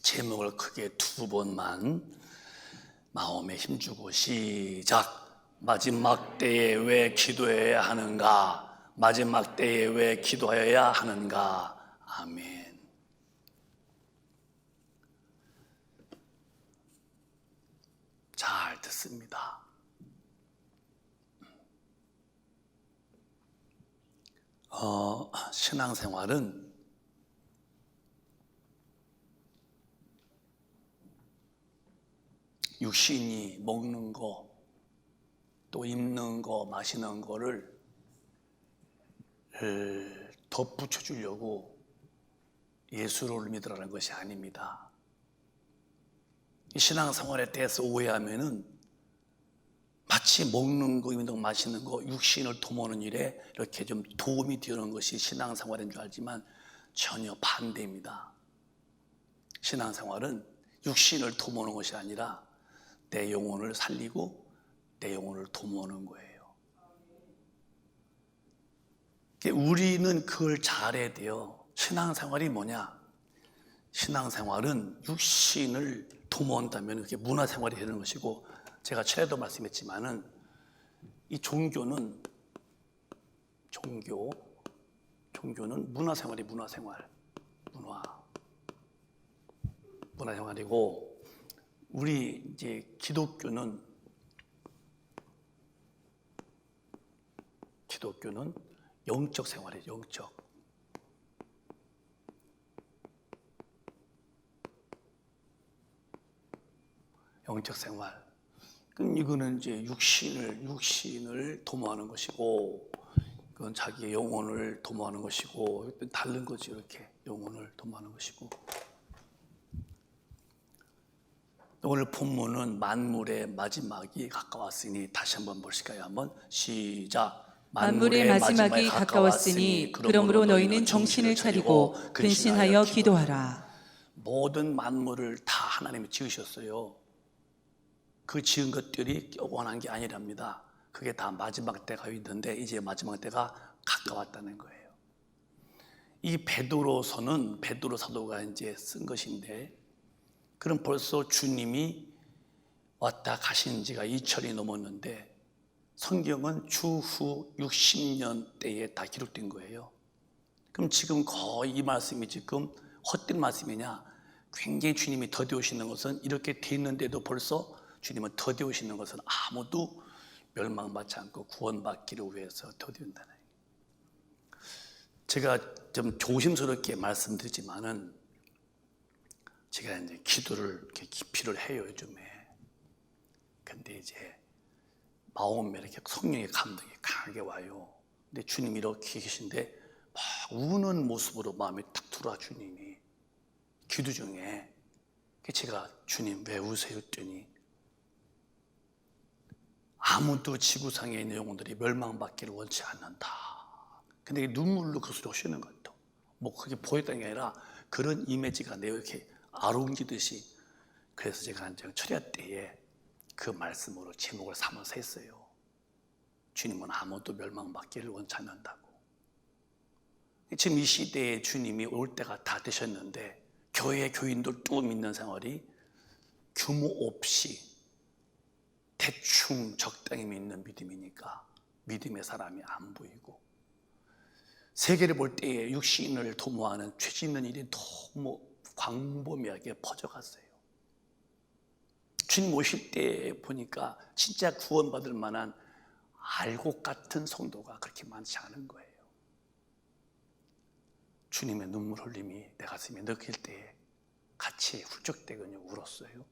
제목을 크게 2번만 마음에 힘주고 시작. 마지막 때에 왜 기도해야 하는가? 마지막 때에 왜 기도해야 하는가? 아멘. 잘 듣습니다. 신앙생활은 육신이 먹는 거, 또 입는 거, 마시는 거를 덧붙여 주려고 예수를 믿으라는 것이 아닙니다. 이 신앙생활에 대해서 오해하면은 마치 먹는 거, 입는 거, 마시는 거, 육신을 도모하는 일에 이렇게 좀 도움이 되는 것이 신앙생활인 줄 알지만 전혀 반대입니다. 신앙생활은 육신을 도모하는 것이 아니라 내 영혼을 살리고 내 영혼을 도모하는 거예요. 우리는 그걸 잘해야 돼요. 신앙생활이 뭐냐? 신앙생활은 육신을 도모한다면 그게 문화생활이 되는 것이고, 제가 전에도 말씀했지만은 이 종교는 문화생활이 문화생활이고, 우리 이제 기독교는 영적 생활이에요. 영적 생활. 그럼 이거는 이제 육신을 도모하는 것이고, 그건 자기의 영혼을 도모하는 것이고, 다른 거지. 이렇게 영혼을 도모하는 것이고. 오늘 본문은 만물의 마지막이 가까웠으니, 다시 한번 보실까요? 한번 시작. 만물의 마지막이 가까웠으니 그러므로 너희는 정신을 차리고 근신하여 기도하라. 모든 만물을 다 하나님이 지으셨어요. 그 지은 것들이 원한 게 아니랍니다. 그게 다 마지막 때가 있는데 이제 마지막 때가 가까웠다는 거예요. 이 베드로 사도가 이제 쓴 것인데, 그럼 벌써 주님이 왔다 가신 지가 2000이 넘었는데 성경은 주후 60년 때에 다 기록된 거예요. 그럼 지금 거의 이 말씀이 지금 헛된 말씀이냐? 굉장히 주님이 더디 오시는 것은, 이렇게 돼 있는데도 벌써 주님은 더디 오시는 것은 아무도 멸망받지 않고 구원받기를 위해서 더디 온다는 거예요. 제가 좀 조심스럽게 말씀드리지만은 제가 이제 기도를 이렇게 깊이를 해요, 요즘에. 근데 이제 마음에 이렇게 성령의 감동이 강하게 와요. 근데 주님이 이렇게 계신데 막 우는 모습으로 마음에 탁 들어와, 주님이. 기도 중에. 제가 주님 왜 우세요? 했더니 아무도 지구상에 있는 영혼들이 멸망받기를 원치 않는다. 근데 눈물로 그 소리가 쉬는 것 같아요. 뭐 그게 보였던 게 아니라 그런 이미지가 내 이렇게 아롱지듯이. 그래서 제가 철야 때에 그 말씀으로 제목을 삼아서 했어요. 주님은 아무도 멸망받기를 원치 않는다고. 지금 이 시대에 주님이 올 때가 다 되셨는데 교회 교인들 또 믿는 생활이 규모 없이 대충 적당히 믿는 믿음이니까 믿음의 사람이 안 보이고, 세계를 볼 때에 육신을 도모하는 죄 짓는 일이 너무 광범위하게 퍼져갔어요. 주님 오실 때 보니까 진짜 구원받을 만한 알곡 같은 성도가 그렇게 많지 않은 거예요. 주님의 눈물 흘림이 내 가슴에 느낄 때에 같이 훌쩍대거니 울었어요.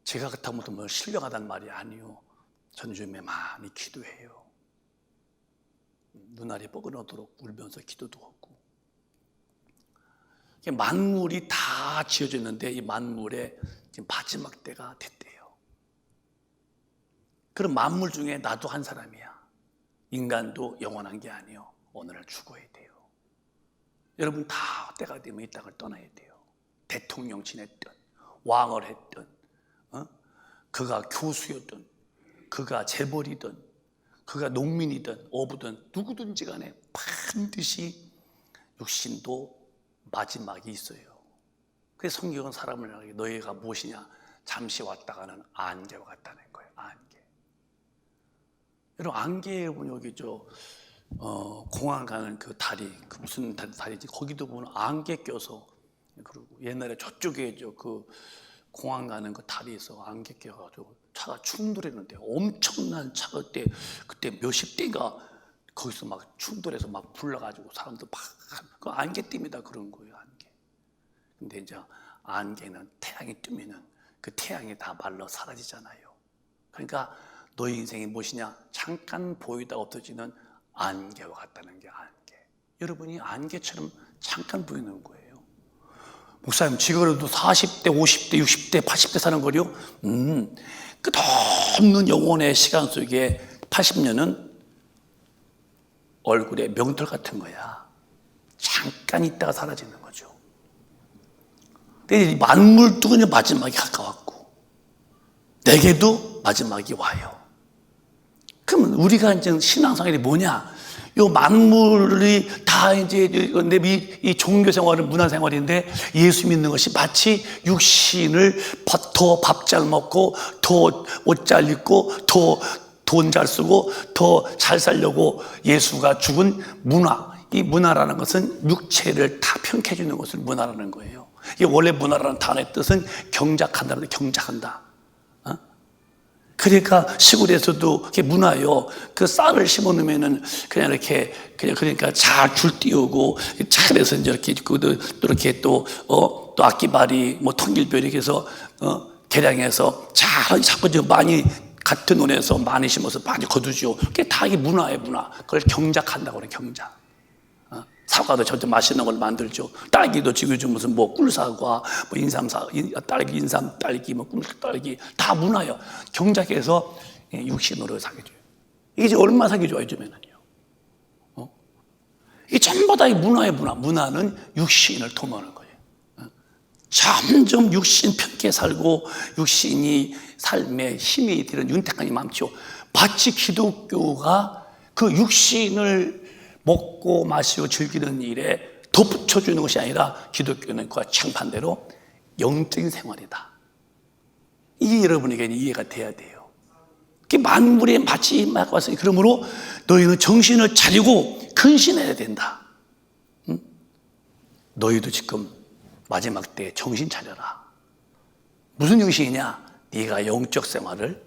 제가 그렇다고 뭐 신령하다는 말이 아니요. 전 요즘에 많이 기도해요. 눈알이 뻐근하도록 울면서 기도도 하고. 만물이 다 지어졌는데 이 만물의 지금 마지막 때가 됐대요. 그럼 만물 중에 나도 한 사람이야. 인간도 영원한 게 아니요. 오늘을 죽어야 돼요. 여러분 다 때가 되면 이 땅을 떠나야 돼요. 대통령 지냈든 왕을 했든, 그가 교수였든 그가 재벌이든 그가 농민이든 어부든 누구든지 간에 반드시 육신도 마지막이 있어요. 그래서 성경은 사람을 향하여 너희가 무엇이냐? 잠시 왔다가는 안개와 같다는 거예요. 안개. 여러분, 안개 여러분 여기 공항 가는 그 다리, 그 무슨 다리지? 거기도 보면 안개 껴서, 그리고 옛날에 저쪽에 그 공항 가는 그 다리에서 안개 껴가지고 차가 충돌했는데, 엄청난 차가 그때 몇십 대가 거기서 막 충돌해서 막 불러가지고 사람들 막, 그 안개 띱니다. 그런 거예요, 안개. 근데 이제 안개는 태양이 뜨면은 그 태양이 다 말라 사라지잖아요. 그러니까 너희 인생이 무엇이냐? 잠깐 보이다 없어지는 안개와 같다는 게 안개. 여러분이 안개처럼 잠깐 보이는 거예요. 목사님, 지금으로도 40대, 50대, 60대, 80대 사는 거요? 끝없는 영혼의 시간 속에 80년은 얼굴에 명털 같은 거야. 잠깐 있다가 사라지는 거죠. 근데 만물도 그냥 마지막이 가까웠고, 내게도 마지막이 와요. 그러면 우리가 이제 신앙생활이 뭐냐? 요 만물이 다 이제 이 종교 생활은 문화 생활인데, 예수 믿는 것이 마치 육신을 더 밥 잘 먹고, 더 옷 잘 입고, 더 돈 잘 쓰고, 더 잘 살려고 예수가 죽은 문화. 이 문화라는 것은 육체를 다 평가해 주는 것을 문화라는 거예요. 이게 원래 문화라는 단어의 뜻은 경작한다는 거예요. 경작한다. 그러니까 시골에서도 그게 문화요. 그 쌀을 심어 놓으면은 그냥 이렇게 그러니까 잘 줄 띄우고 잘해서 이제 이렇게 또 이렇게 또 악기발이 뭐 통일별 이렇게 해서 개량해서 잘 자꾸 많이 같은 논에서 많이 심어서 많이 거두죠. 그게 다 이게 문화예요, 문화. 그걸 경작한다고 그래, 경작. 사과도 저도 맛있는 걸 만들죠. 딸기도 지금 무슨 뭐 꿀사과, 뭐 딸기, 인삼, 딸기, 뭐 꿀딸기 다 문화예요. 경작해서 육신으로 사귀어줘요. 이게 이제 얼마나 사귀어줘요, 요즘에는요. 이게 전부 다 이 문화의 문화. 문화는 육신을 도모하는 거예요. 점점 육신 편케 살고 육신이 삶의 힘이 되는 윤택함이 많죠. 마치 기독교가 그 육신을 먹고 마시고 즐기는 일에 덧붙여주는 것이 아니라 기독교는 그와 정반대로 영적인 생활이다. 이게 여러분에게 이해가 돼야 돼요. 만물의 마지막 왔으니 그러므로 너희는 정신을 차리고 근신해야 된다. 너희도 지금 마지막 때 정신 차려라. 무슨 정신이냐? 네가 영적 생활을,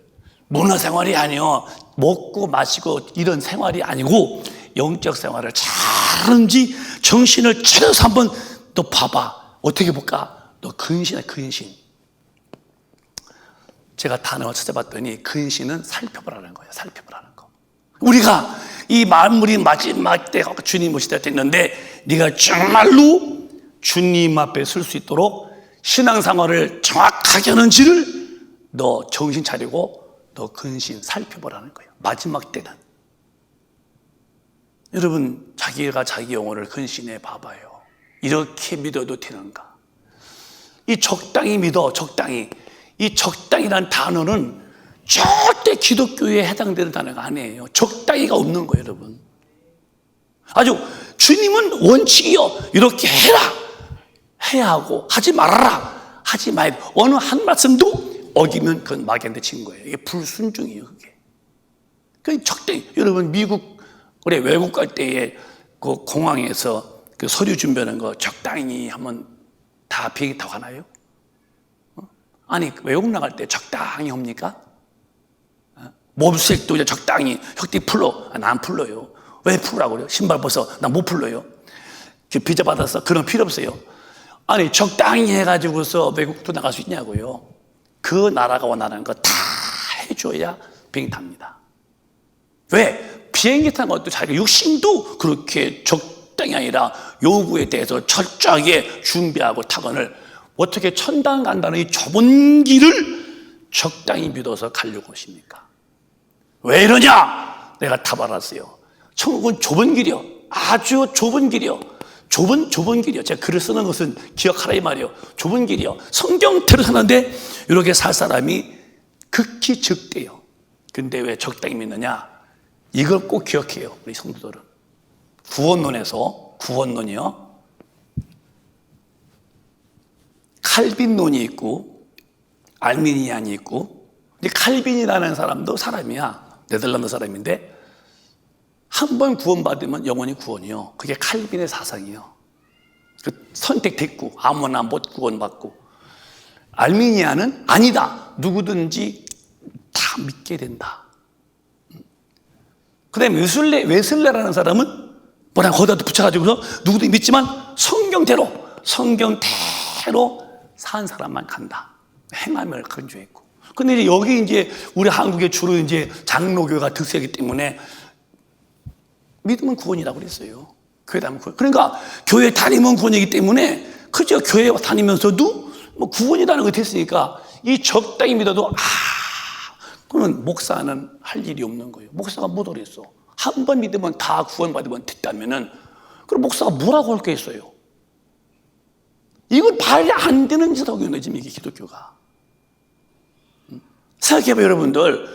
문화생활이 아니요, 먹고 마시고 이런 생활이 아니고 영적 생활을 잘하는지 정신을 차려서 한번 너 봐봐. 어떻게 볼까? 너 근신이야, 근신. 제가 단어를 찾아봤더니 근신은 살펴보라는 거예요. 살펴보라는 거. 우리가 이 만물이 마지막 때 주님 오실 때 됐는데, 네가 정말로 주님 앞에 설 수 있도록 신앙생활을 정확하게 하는지를 너 정신 차리고 너 근신 살펴보라는 거예요. 마지막 때는. 여러분, 자기가 자기 영혼을 근신해 봐봐요. 이렇게 믿어도 되는가? 이 적당히 믿어, 적당히. 이 적당이라는 단어는 절대 기독교에 해당되는 단어가 아니에요. 적당히가 없는 거예요, 여러분. 아주 주님은 원칙이요. 이렇게 해라. 해야 하고, 하지 말아라. 하지 말아야 돼. 어느 한 말씀도 어기면 그건 마귀한테 친 거예요. 이게 불순종이에요, 그게. 그 적당히. 여러분, 미국, 우리 외국 갈 때에 그 공항에서 그 서류 준비하는 거 적당히 하면 다 비행기 타고 가나요? 아니, 외국 나갈 때 적당히 합니까? 몸색도 이제 적당히, 혁띠 풀러. 난 안 풀러요. 왜 풀라고 그래요? 신발 벗어. 난 못 풀러요. 비자 받아서 그런 필요 없어요. 아니, 적당히 해가지고서 외국도 나갈 수 있냐고요. 그 나라가 원하는 거 다 해줘야 비행기 탑니다. 왜? 비행기 타는 것도 자기가 육신도 그렇게 적당히 아니라 요구에 대해서 철저하게 준비하고 타건을 어떻게 천당 간다는 이 좁은 길을 적당히 믿어서 가려고 하십니까? 왜 이러냐? 내가 답 알았어요. 천국은 좁은 길이요. 아주 좁은 길이요. 좁은 길이요. 제가 글을 쓰는 것은 기억하라 이 말이요. 좁은 길이요. 성경대로 사는데 이렇게 살 사람이 극히 적대요. 근데 왜 적당히 믿느냐? 이걸 꼭 기억해요, 우리 성도들은. 구원론이요. 칼빈론이 있고 알미니안이 있고, 근데 칼빈이라는 사람도 사람이야. 네덜란드 사람인데 한 번 구원받으면 영원히 구원이요. 그게 칼빈의 사상이요. 그 선택됐고 아무나 못 구원받고. 알미니아는 아니다. 누구든지 다 믿게 된다. 그 다음에 웨슬레라는 사람은 뭐냐 거기다 붙여가지고서 누구든지 믿지만 성경대로 산 사람만 간다. 행함을 강조했고. 근데 이제 여기 이제 우리 한국에 주로 이제 장로교가 득세이기 때문에 믿으면 구원이라고 그랬어요. 교회 다니면 구원. 그러니까 교회 다니면 구원이기 때문에 그저 교회 다니면서도 뭐 구원이라는 거 됐으니까 이 적당히 믿어도 그러면 목사는 할 일이 없는 거예요. 목사가 못 오랬어. 한 번 믿으면 다 구원받으면 됐다면은 그럼 목사가 뭐라고 할 게 있어요? 이건 말이 안 되는 짓하고 지금 이게 기독교가. 생각해봐요, 여러분들.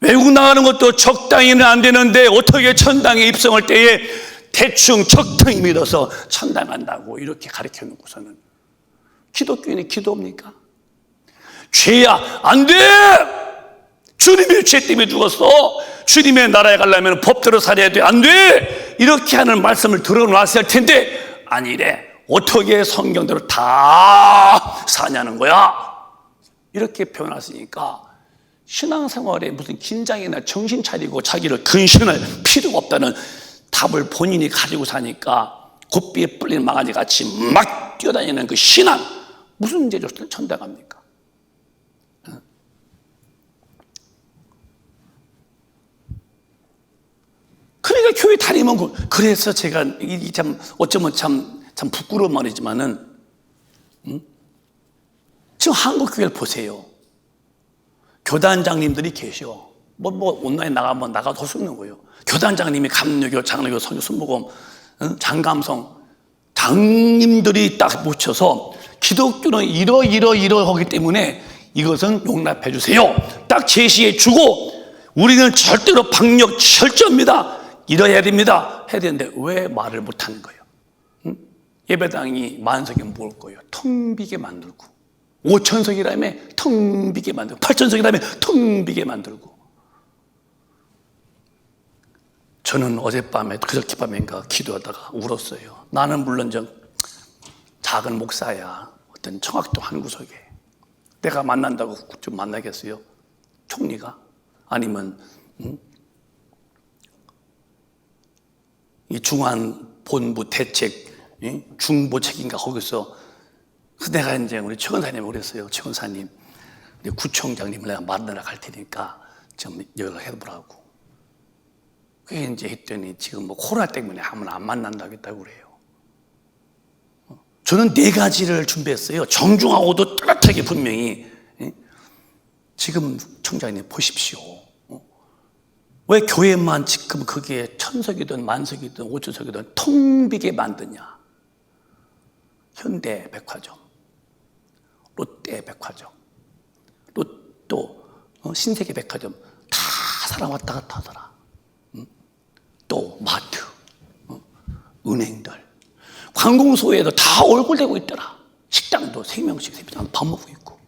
외국 나가는 것도 적당히는 안 되는데 어떻게 천당에 입성할 때에 대충 적당히 믿어서 천당 간다고 이렇게 가르쳐 놓고서는 기독교인이 기도합니까? 죄야 안 돼! 주님이 죄 때문에 죽었어. 주님의 나라에 가려면 법대로 살아야 돼. 안 돼! 이렇게 하는 말씀을 들어놨을 텐데 아니래. 어떻게 성경대로 다 사냐는 거야. 이렇게 표현하시니까 신앙생활에 무슨 긴장이나 정신 차리고 자기를 근신할 필요가 없다는 답을 본인이 가지고 사니까 곱비에 뿔린 망아지 같이 막 뛰어다니는 그 신앙, 무슨 죄로 천당 갑니까? 그러니까 교회 다니면 그래서 제가 이 참 어쩌면 참 부끄러운 말이지만은 지금 한국 교회를 보세요. 교단장님들이 계셔. 온라인 나가면 나가도 헛소리는 거예요. 교단장님이 감리교, 장로교, 선교, 순복음, 장감성 장님들이 딱 묻혀서 기독교는 이러하기 때문에 이것은 용납해 주세요. 딱 제시해 주고 우리는 절대로 방역 철저합니다. 이래야 됩니다. 해야 되는데 왜 말을 못하는 거예요? 예배당이 만석이면 뭘 거예요? 텅 비게 만들고 5천석이라며 텅 비게 만들고 8천석이라며 텅 비게 만들고. 저는 어젯밤에 그저께 밤인가 기도하다가 울었어요. 나는 물론 작은 목사야. 어떤 청학도 한 구석에 내가 만난다고 좀 만나겠어요? 총리가? 아니면 이 중앙본부 대책 중보책인가 거기서. 그래서 내가 이제 우리 최건사님을 그랬어요. 최건사님, 구청장님을 내가 만나러 갈 테니까 좀 연락해보라고. 그게 이제 했더니 지금 뭐 코로나 때문에 하면 안 만난다고 했다고 그래요. 저는 4가지를 준비했어요. 정중하고도 뚜렷하게 분명히. 지금 청장님 보십시오. 왜 교회만 지금 그게 1000석이든 만석이든 5천석이든 텅 비게 만드냐? 현대백화점, 롯데백화점, 또 신세계백화점 다 사람 왔다 갔다 하더라. 또 마트, 은행들, 관공서에도 다 얼굴 대고 있더라. 식당도 3명씩 밥 먹고 있고.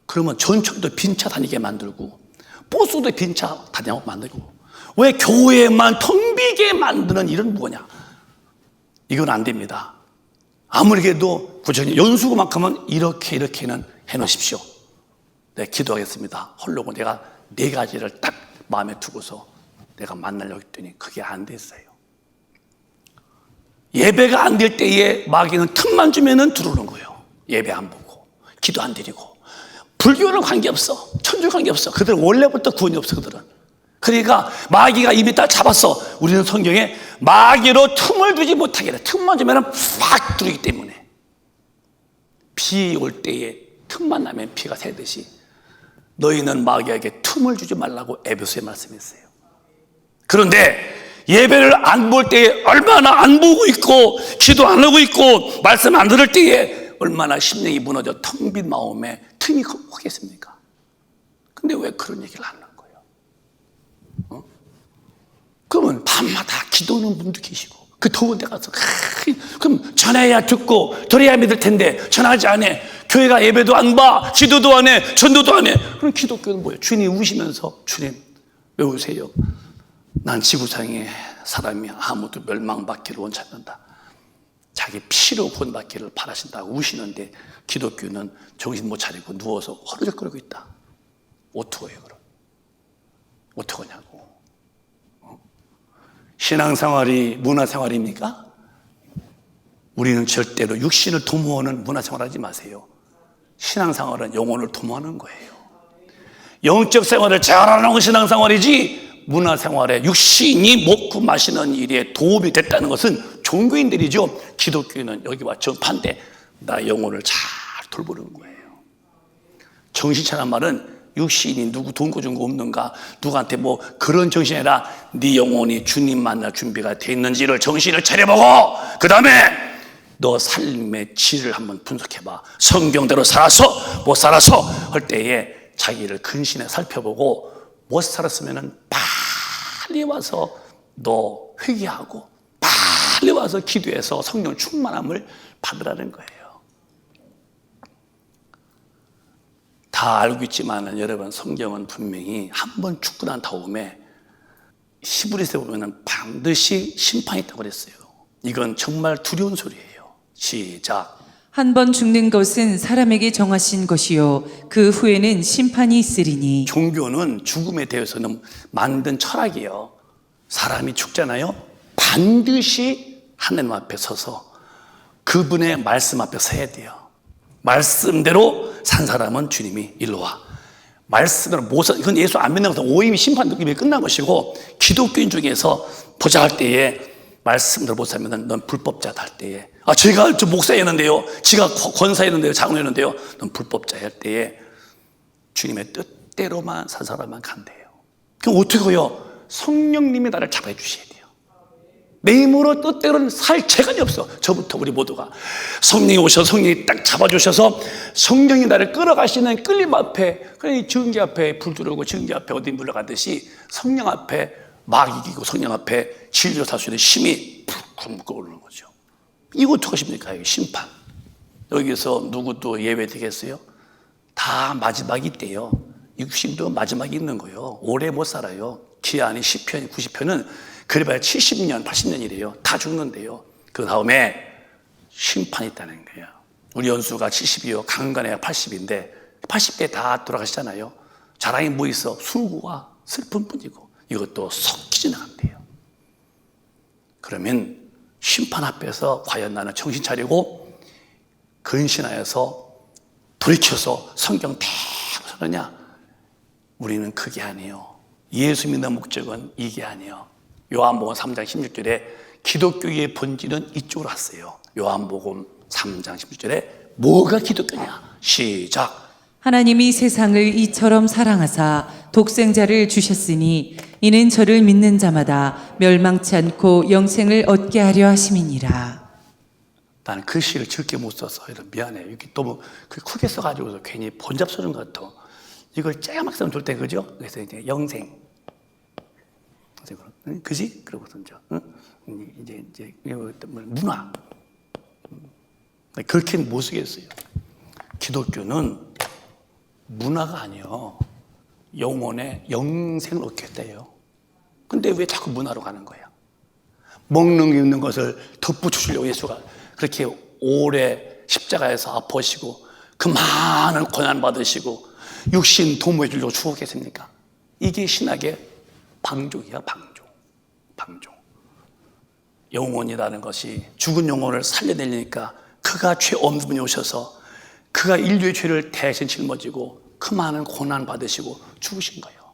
그러면 전철도 빈차 다니게 만들고 버스도 빈차 다니게 만들고. 왜 교회만 텅 비게 만드는 일은 뭐냐? 이건 안 됩니다. 아무리 해도 구청장 연수구만큼은 이렇게는 해놓으십시오. 네, 기도하겠습니다. 헐로고 내가 4가지를 딱 마음에 두고서 내가 만나려고 했더니 그게 안 됐어요. 예배가 안 될 때에 마귀는 틈만 주면은 들어오는 거예요. 예배 안 보고 기도 안 드리고. 불교는 관계없어. 천주 관계없어. 그들은 원래부터 구원이 없어. 그들은. 그러니까 마귀가 이미 딱 잡았어. 우리는 성경에 마귀로 틈을 두지 못하게 해. 틈만 주면 팍 들어오기 때문에. 비 올 때에 틈만 나면 비가 새듯이 너희는 마귀에게 틈을 주지 말라고 에베소에 말씀했어요. 그런데 예배를 안 볼 때에 얼마나 안 보고 있고 기도 안 하고 있고 말씀 안 들을 때에 얼마나 심령이 무너져 텅 빈 마음에 틈이 크겠습니까? 근데 왜 그런 얘기를 안 하는 거예요? 그러면 밤마다 기도하는 분도 계시고 그 더운 데 가서 그럼 전화해야 듣고 들어야 믿을 텐데 전화하지 않아. 교회가 예배도 안 봐, 기도도 안 해, 전도도 안 해. 그럼 기독교는 뭐예요? 주님 우시면서 주님 왜 우세요? 난 지구상에 사람이 아무도 멸망받기를 원치 않는다. 자기 피로 구원받기를 바라신다고 우시는데 기독교는 정신 못 차리고 누워서 허르적거리고 있다. 어떡해요 그럼? 어떡하냐고. 신앙생활이 문화생활입니까? 우리는 절대로 육신을 도모하는 문화생활하지 마세요. 신앙생활은 영혼을 도모하는 거예요. 영적 생활을 잘하는 신앙생활이지 문화생활에 육신이 먹고 마시는 일에 도움이 됐다는 것은 종교인들이죠. 기독교인은 여기와 정반대, 나 영혼을 잘 돌보는 거예요. 정신차란 말은 육신이 누구 돈 거준 거 없는가, 누구한테 뭐 그런 정신이 아니라 네 영혼이 주님 만날 준비가 돼 있는지를 정신을 차려보고 그 다음에 너 삶의 질을 한번 분석해봐. 성경대로 살아서 못 살아서 할 때에 자기를 근신에 살펴보고 못 살았으면 빨리 와서 너 회개하고 빨리 와서 기도해서 성령 충만함을 받으라는 거예요. 다 알고 있지만 여러분, 성경은 분명히 한번 죽고 난 다음에 히브리서에 보면 반드시 심판이 있다고 그랬어요. 이건 정말 두려운 소리예요. 시작. 한 번 죽는 것은 사람에게 정하신 것이요 그 후에는 심판이 있으리니. 종교는 죽음에 대해서는 만든 철학이에요. 사람이 죽잖아요. 반드시 하나님 앞에 서서 그분의 말씀 앞에 서야 돼요. 말씀대로 산 사람은 주님이 일로 와. 말씀대로 못 사, 이건 예수 안 믿는 것은 오임이 심판 느낌이 끝난 것이고, 기독교인 중에서 보자 할 때에 말씀대로 못 살면 넌 불법자다 할 때에, 제가 저 목사였는데요, 제가 권사였는데요, 장로였는데요, 넌 불법자야 할 때에 주님의 뜻대로만 산 사람만 간대요. 그럼 어떻게 해요? 성령님이 나를 잡아주셔야 돼요. 내 힘으로 뜻대로는 살 재간이 없어. 저부터 우리 모두가 성령이 오셔서 성령이 딱 잡아주셔서 성령이 나를 끌어가시는 끌림 앞에, 그래 증기 앞에 불 들어오고 증기 앞에 어디 물러가듯이 성령 앞에 막 이기고 성령 앞에 진리로 살 수 있는 힘이 불끈 끓어오르는 거죠. 이거 어떡하십니까? 심판. 여기서 누구도 예외되겠어요? 다 마지막이 있대요. 육신도 마지막이 있는 거예요. 오래 못 살아요. 기한이 10편, 90편은 그래봐야 70년, 80년이래요. 다 죽는데요. 그 다음에 심판이 있다는 거예요. 우리 연수가 70이요. 강간애가 80인데 80대 다 돌아가시잖아요. 자랑이 뭐 있어? 술과 슬픔뿐이고 이것도 속 지나간대요. 그러면 심판 앞에서 과연 나는 정신 차리고 근신하여서 돌이켜서 성경 대고 서느냐? 우리는 그게 아니에요. 예수 믿는 목적은 이게 아니에요. 요한복음 3장 16절에 기독교의 본질은 이쪽으로 왔어요. 요한복음 3장 16절에 뭐가 기독교냐? 시작. 하나님이 세상을 이처럼 사랑하사 독생자를 주셨으니 이는 저를 믿는 자마다 멸망치 않고 영생을 얻게 하려 하심이니라. 나는 글씨를 적게 못 써서 미안해. 이렇게 너무 크게 써가지고서 괜히 번잡 써준 것 같아. 이걸 쬐가맣게 쓰면 좋을 때, 그죠? 그래서 이제 영생. 그지? 그러고서 이제 문화. 그렇게는 못 쓰겠어요. 기독교는 문화가 아니요. 영혼의 영생을 얻게 했대요. 근데 왜 자꾸 문화로 가는 거야? 먹는 게 있는 것을 덧붙여주려고 예수가 그렇게 오래 십자가에서 아파시고 그 많은 고난 받으시고 육신 도모해 주려고 죽었겠습니까? 이게 신학의 방종이야, 방종. 영혼이라는 것이 죽은 영혼을 살려내려니까 그가 죄 없는 분이 오셔서 그가 인류의 죄를 대신 짊어지고 그 많은 고난 받으시고 죽으신 거예요.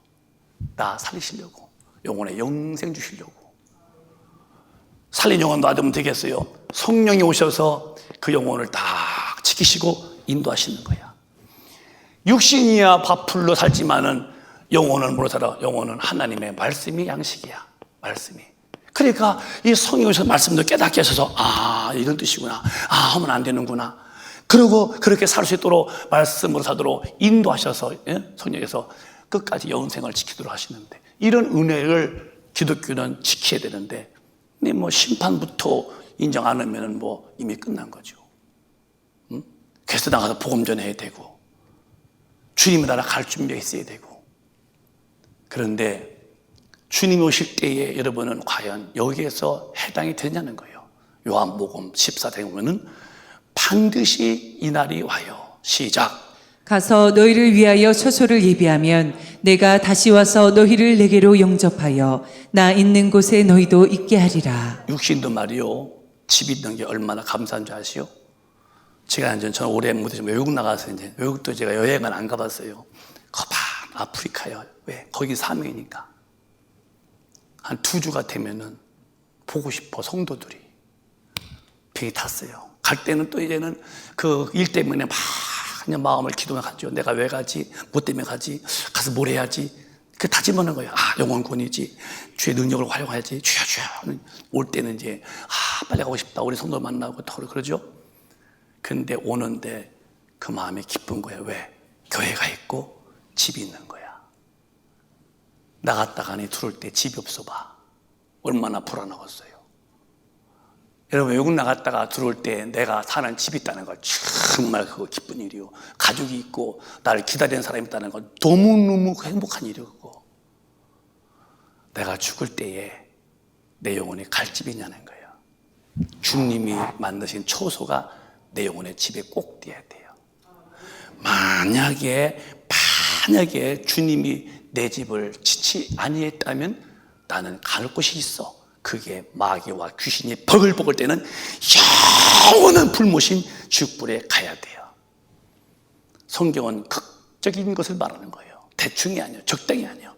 나 살리시려고, 영혼에 영생 주시려고. 살린 영혼 놔두면 되겠어요? 성령이 오셔서 그 영혼을 다 지키시고 인도하시는 거야. 육신이야 밥풀로 살지만은 영혼은 뭐로 살아? 영혼은 하나님의 말씀이 양식이야. 말씀이. 그러니까 이 성령이 오셔서 말씀도 깨닫게 하셔서 이런 뜻이구나. 하면 안 되는구나. 그리고 그렇게 살 수 있도록 말씀으로 사도록 인도하셔서 성령께서 끝까지 영생을 지키도록 하시는데, 이런 은혜를 기독교는 지켜야 되는데 근데 뭐 심판부터 인정 안 하면 뭐 이미 끝난 거죠. 그래서 나가서 복음 전해야 되고 주님의 나라 갈 준비가 있어야 되고. 그런데 주님이 오실 때에 여러분은 과연 여기에서 해당이 되냐는 거예요. 요한복음 14장에 보면은 반드시 이 날이 와요. 시작. 가서 너희를 위하여 처소를 예비하면 내가 다시 와서 너희를 내게로 영접하여 나 있는 곳에 너희도 있게 하리라. 육신도 말이요, 집 있는 게 얼마나 감사한 줄 아시오? 제가 이제 저는 올해 못했지만 외국 나가서 이제 외국도 제가 여행을 안 가봤어요. 거반 아프리카요. 왜? 거기 사명이니까. 한 2주가 되면은 보고 싶어 성도들이 비행기 탔어요. 갈 때는 또 이제는 그 일 때문에 막 그냥 마음을 기도해 갔죠. 내가 왜 가지? 뭐 때문에 가지? 가서 뭘 해야지? 그 다짐하는 거예요. 아, 영혼권이지. 주의 능력을 활용해야지. 주여 주여. 올 때는 이제 빨리 가고 싶다. 우리 성도 만나고 더 그러죠. 근데 오는데 그 마음이 기쁜 거예요. 왜? 교회가 있고 집이 있는 거야. 나갔다가니 들어올 때 집이 없어 봐. 얼마나 불안하겠어요. 여러분, 외국 나갔다가 들어올 때 내가 사는 집이 있다는 거 정말 그거 기쁜 일이요. 가족이 있고 나를 기다리는 사람이 있다는 건 너무너무 행복한 일이고, 내가 죽을 때에 내 영혼이 갈 집이 있냐는 거예요. 주님이 만드신 초소가 내 영혼의 집에 꼭 돼야 돼요. 만약에 주님이 내 집을 지치 아니했다면 나는 갈 곳이 있어. 그게 마귀와 귀신이 버글버글 때는 영원한 불모신 지옥불에 가야 돼요. 성경은 극적인 것을 말하는 거예요. 대충이 아니에요. 적당히 아니에요.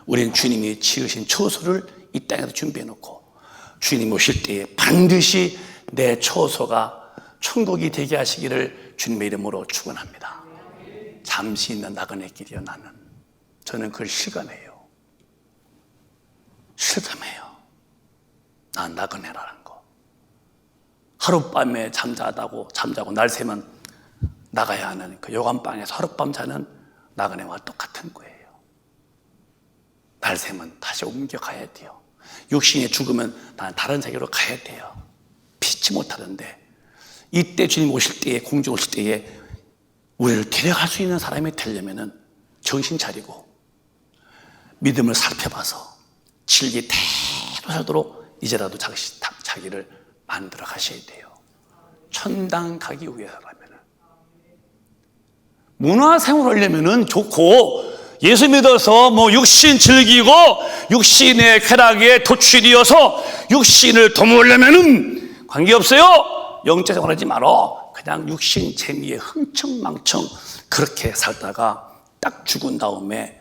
우리는 주님이 지으신 초소를 이 땅에서 준비해놓고 주님 오실 때에 반드시 내 초소가 천국이 되게 하시기를 주님의 이름으로 축원합니다. 잠시 있는 나그네 길이요. 저는 그걸 실감해요. 난 나그네라는 거. 하룻밤에 잠자고 날 새면 나가야 하는 그 요감방에서 하룻밤 자는 나그네와 똑같은 거예요. 날 새면 다시 옮겨가야 돼요. 육신이 죽으면 난 다른 세계로 가야 돼요. 피치 못하는데 이때 주님 오실 때에, 공중 오실 때에 우리를 데려갈 수 있는 사람이 되려면은 정신 차리고 믿음을 살펴봐서 질기 대도하도록 이제라도 자기를 만들어 가셔야 돼요. 천당 가기 위해서라면은. 문화생활을 하려면은 좋고, 예수 믿어서 뭐 육신 즐기고 육신의 쾌락에 도취되어서 육신을 도모하려면은 관계없어요. 영적 생활하지 말어. 그냥 육신 재미에 흥청망청 그렇게 살다가 딱 죽은 다음에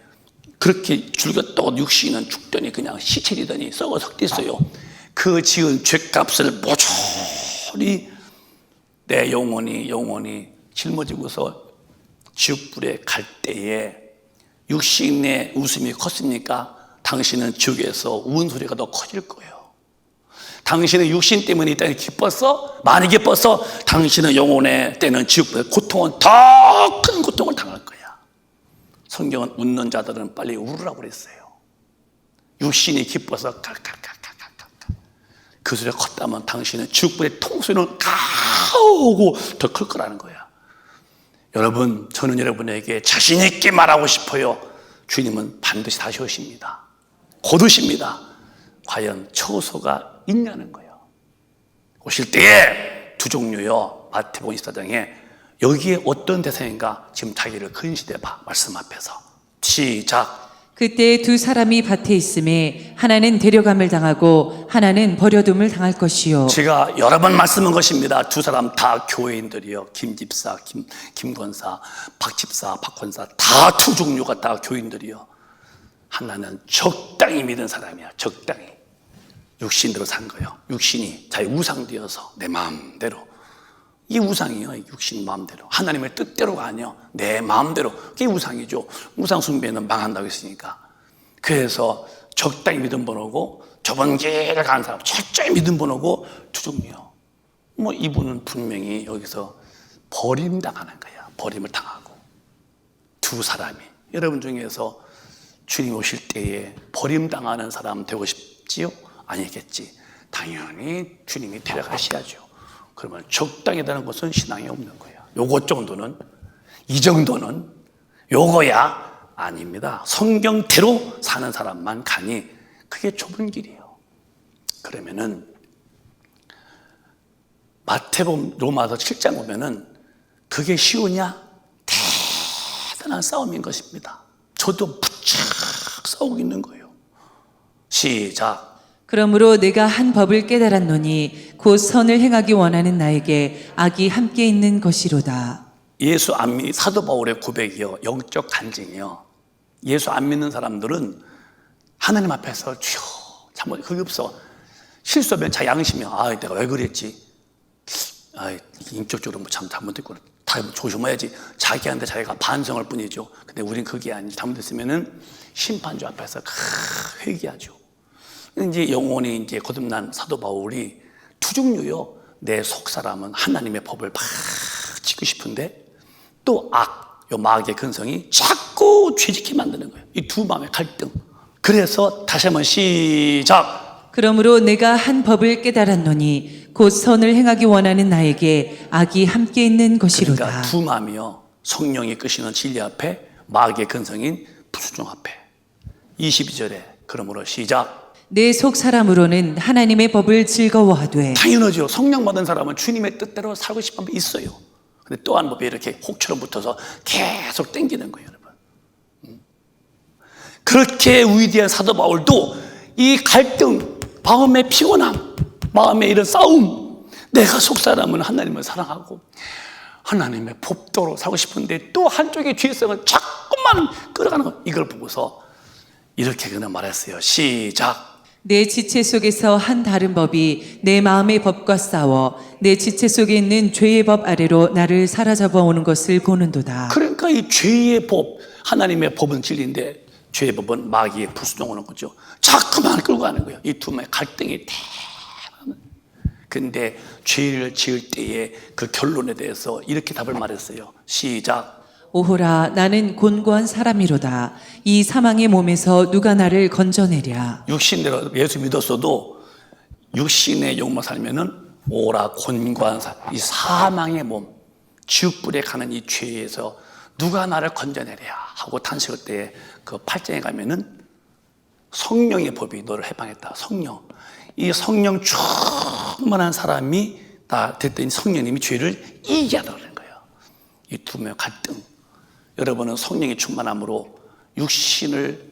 그렇게 죽였다고 육신은 죽더니 그냥 시체리더니 썩어 썩겠어요. 그 지은 죄값을 모조리 내 영혼이 짊어지고서 지옥불에 갈 때에 육신의 웃음이 컸습니까? 당신은 지옥에서 우는 소리가 더 커질 거예요. 당신의 육신 때문에 이 땅에 기뻤어? 많이 기뻤어? 당신은 영혼의 때는 지옥불에 고통은 더 큰 고통을 당할 거야. 성경은 웃는 자들은 빨리 울으라고 그랬어요. 육신이 기뻐서 칼칼칼칼칼 그 소리가 컸다면 당신은 지옥불의 통소리는 가오고 더 클 거라는 거야. 여러분, 저는 여러분에게 자신 있게 말하고 싶어요. 주님은 반드시 다시 오십니다. 곧 오십니다. 과연 처소가 있냐는 거예요. 오실 때에 두 종류요. 마태복음 24장에 여기에 어떤 대상인가 지금 자기를 근시대봐. 말씀 앞에서 시작. 그때 두 사람이 밭에 있음에 하나는 데려감을 당하고 하나는 버려둠을 당할 것이요. 제가 여러 번 말씀한 것입니다. 두 사람 다 교회인들이요. 김 집사, 김 권사, 박 집사, 박 권사 다 두 종류가 다 교인들이요. 하나는 적당히 믿은 사람이야. 적당히 육신대로 산 거예요. 육신이 자기 우상되어서 내 마음대로. 이게 우상이에요. 육신 마음대로. 하나님의 뜻대로가 아니요. 내 마음대로. 그게 우상이죠. 우상 숭배는 망한다고 했으니까. 그래서 적당히 믿음 번호고 좁은 길을 가는 사람, 철저히 믿음 번호고 두 종류요. 뭐 이분은 분명히 여기서 버림당하는 거야. 버림을 당하고. 두 사람이. 여러분 중에서 주님 오실 때에 버림당하는 사람 되고 싶지요? 아니겠지. 당연히 주님이 데려가셔야죠. 그러면 적당히 되는 것은 신앙이 없는 거예요. 요것 정도는, 이 정도는 요거야 아닙니다. 성경대로 사는 사람만 가니 그게 좁은 길이에요. 그러면은 마태복음 로마서 7장 보면은 그게 쉬우냐? 대단한 싸움인 것입니다. 저도 부쩍 싸우고 있는 거예요. 시작. 그러므로 내가 한 법을 깨달았노니 곧 선을 행하기 원하는 나에게 악이 함께 있는 것이로다. 예수 안 믿는 사도 바울의 고백이요, 영적 간증이요. 예수 안 믿는 사람들은 하나님 앞에서 주여 참 그게 없어. 실수하면 자 양심이 내가 왜 그랬지? 인격적으로 참 잘못했구나. 다 조심해야지. 자기한테 자기가 반성할 뿐이죠. 근데 우린 그게 아니지. 잘못했으면은 심판주 앞에서 회개하죠. 이제 영혼이 이제 거듭난 사도 바울이 두 종류요. 내 속사람은 하나님의 법을 막 지키고 싶은데 또 요 마귀의 근성이 자꾸 죄짓게 만드는 거예요. 이 두 마음의 갈등. 그래서 다시 한번 시작. 그러므로 내가 한 법을 깨달았노니 곧 선을 행하기 원하는 나에게 악이 함께 있는 것이로다. 그러니까 두 마음이요. 성령이 끄시는 진리 앞에 마귀의 근성인 불순종 앞에. 22절에 그러므로 시작. 내 속 사람으로는 하나님의 법을 즐거워하되. 당연하죠. 성령 받은 사람은 주님의 뜻대로 살고 싶은 게 있어요. 근데 또 한 법이 이렇게 혹처럼 붙어서 계속 땡기는 거예요, 여러분. 그렇게 위대한 사도 바울도 이 갈등, 마음의 피곤함, 마음의 이런 싸움, 내가 속 사람은 하나님을 사랑하고 하나님의 법도로 살고 싶은데 또 한쪽의 죄성은 자꾸만 끌어가는 거, 이걸 보고서 이렇게 그는 말했어요. 시작. 내 지체 속에서 한 다른 법이 내 마음의 법과 싸워 내 지체 속에 있는 죄의 법 아래로 나를 사로잡아 오는 것을 보는도다. 그러니까 이 죄의 법, 하나님의 법은 진리인데 죄의 법은 마귀의 불순종하는 거죠. 자꾸만 끌고 가는 거예요. 이 두 마음의 갈등이 대단한. 근데 죄를 지을 때의 그 결론에 대해서 이렇게 답을 말했어요. 시작. 오호라 나는 곤고한 사람이로다. 이 사망의 몸에서 누가 나를 건져내랴. 육신대로 예수 믿었어도 육신의 욕만 살면은 오라 곤고한 이 사망의 몸, 지옥불에 가는 이 죄에서 누가 나를 건져내랴 하고 탄식할 때 그 8장에 가면은 성령의 법이 너를 해방했다. 성령. 이 성령 충만한 사람이 다 됐더니 성령님이 죄를 이기게 하더라는 거예요. 이 두 명의 갈등. 여러분은 성령의 충만함으로 육신을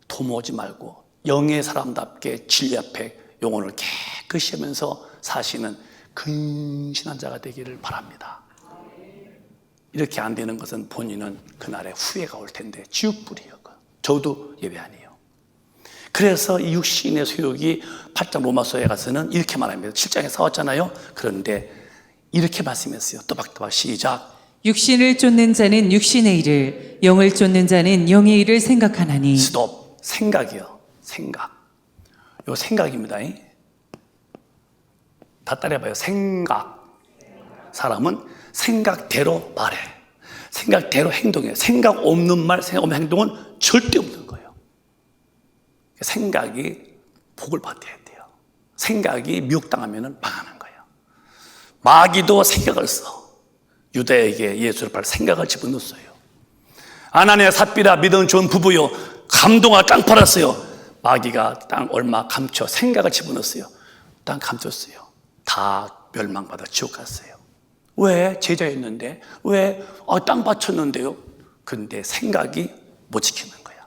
도모하지 말고 영의 사람답게 진리 앞에 영혼을 깨끗이 하면서 사시는 근신한 자가 되기를 바랍니다. 이렇게 안 되는 것은 본인은 그날에 후회가 올 텐데 지옥불이에요. 저도 예외 아니에요. 그래서 이 육신의 소욕이 8장 로마서에 가서는 이렇게 말합니다. 7장에 싸웠잖아요. 그런데 이렇게 말씀했어요. 또박또박 시작. 육신을 쫓는 자는 육신의 일을, 영을 쫓는 자는 영의 일을 생각하나니. 스톱. 생각이요. 생각. 요 생각입니다. 다 따라해봐요. 생각. 사람은 생각대로 말해. 생각대로 행동해. 생각 없는 말, 생각 없는 행동은 절대 없는 거예요. 생각이 복을 받아야 돼요. 생각이 미혹당하면 망하는 거예요. 마귀도 생각을 써. 유다에게 예수를 팔 생각을 집어넣었어요. 아나니아 삽비라 믿은 좋은 부부요, 감동아 땅 팔았어요. 마귀가 땅 얼마 감춰 생각을 집어넣었어요. 땅 감췄어요. 다 멸망받아 지옥 갔어요. 왜? 제자였는데. 왜? 땅 바쳤는데요. 근데 생각이 못 지키는 거야.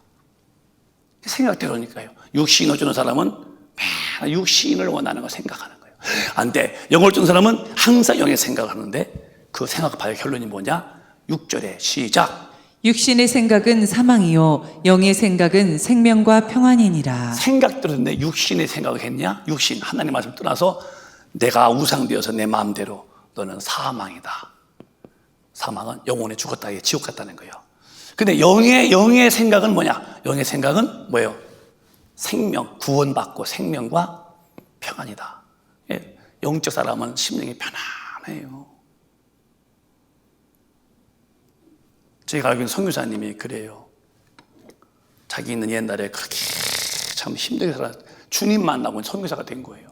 생각대로니까요. 육신을 주는 사람은 맨날 육신을 원하는 걸 생각하는 거예요. 안 돼. 영을 주는 사람은 항상 영의 생각을 하는데 그 생각 봐요. 결론이 뭐냐? 6절에 시작. 육신의 생각은 사망이요 영의 생각은 생명과 평안이니라. 생각대로인데 육신의 생각을 했냐? 육신, 하나님 말씀 떠나서 내가 우상되어서 내 마음대로. 너는 사망이다. 사망은 영혼에 죽었다, 지옥 갔다는 거예요. 근데 영의 생각은 뭐냐? 영의 생각은 뭐예요? 생명, 구원받고 생명과 평안이다. 영적 사람은 심령이 편안해요. 제가 알고 있는 선교사님이 그래요. 자기는 옛날에 그렇게 참 힘들게 살아 주님 만나고 선교사가 된 거예요.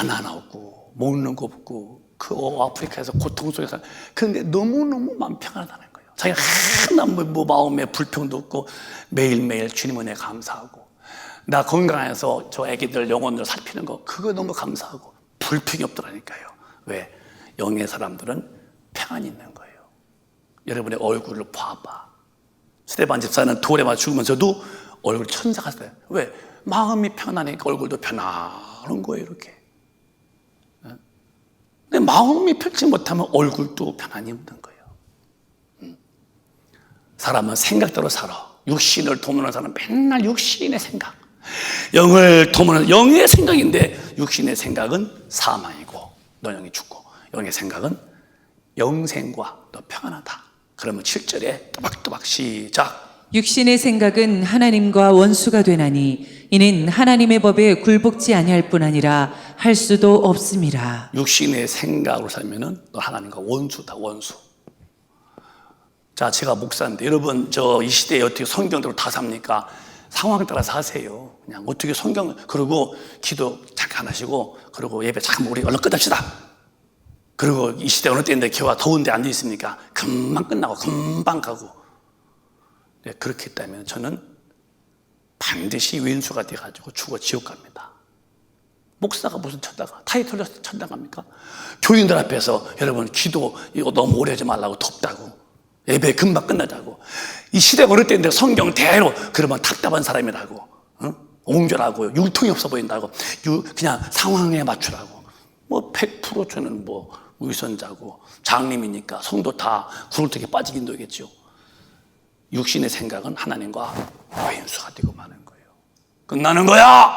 가난하고 먹는 거 없고 그 아프리카에서 고통 속에서 그런데 너무너무 마음 평안하다는 거예요. 자기가 하나 뭐 마음에 불평도 없고 매일매일 주님 은혜 감사하고 나 건강해서 저 애기들 영혼을 살피는 거 그거 너무 감사하고 불평이 없더라니까요. 왜? 영의 사람들은 평안이 있는 거예요. 여러분의 얼굴을 봐봐. 스데반 집사는 돌에 맞아 죽으면서도 얼굴 천사 같아요. 왜? 마음이 편하니까 얼굴도 편안한 거예요. 이렇게. 근데 마음이 편치 못하면 얼굴도 편안히 없는 거예요. 사람은 생각대로 살아. 육신을 도모하는 사람은 맨날 육신의 생각, 영을 도모하는 영의 생각인데 육신의 생각은 사망이고 너 영이 죽고 영의 생각은 영생과 너 평안하다. 그러면 7절에 또박또박 시작. 육신의 생각은 하나님과 원수가 되나니 이는 하나님의 법에 굴복지 아니할 뿐 아니라 할 수도 없음이라. 육신의 생각으로 살면은 너 하나님과 원수다. 원수. 자, 제가 목사인데 여러분 저 이 시대에 어떻게 성경대로 다 삽니까? 상황에 따라서 하세요. 그냥 어떻게 성경 그리고 기도 잠깐 하시고 그리고 예배 잠깐 우리 얼른 끝합시다. 그리고 이 시대 어느 때인데 교회가 더운데 안 돼 있습니까? 금방 끝나고 금방 가고. 네, 그렇게 했다면 저는 반드시 왼수가 돼가지고 죽어 지옥 갑니다. 목사가 무슨 천다가 타이틀로 천당갑니까? 교인들 앞에서 여러분 기도 이거 너무 오래 하지 말라고 덥다고 예배 금방 끝나자고 이 시대가 어느 때인데 성경대로 그러면 답답한 사람이라고 옹졸하고 융통이 없어 보인다고 그냥 상황에 맞추라고 뭐 100% 저는 뭐 위선자고 장님이니까 성도 다 구렁텅이에 빠지긴 되겠죠. 육신의 생각은 하나님과 왼수가 되고 마는 거예요. 끝나는 거야.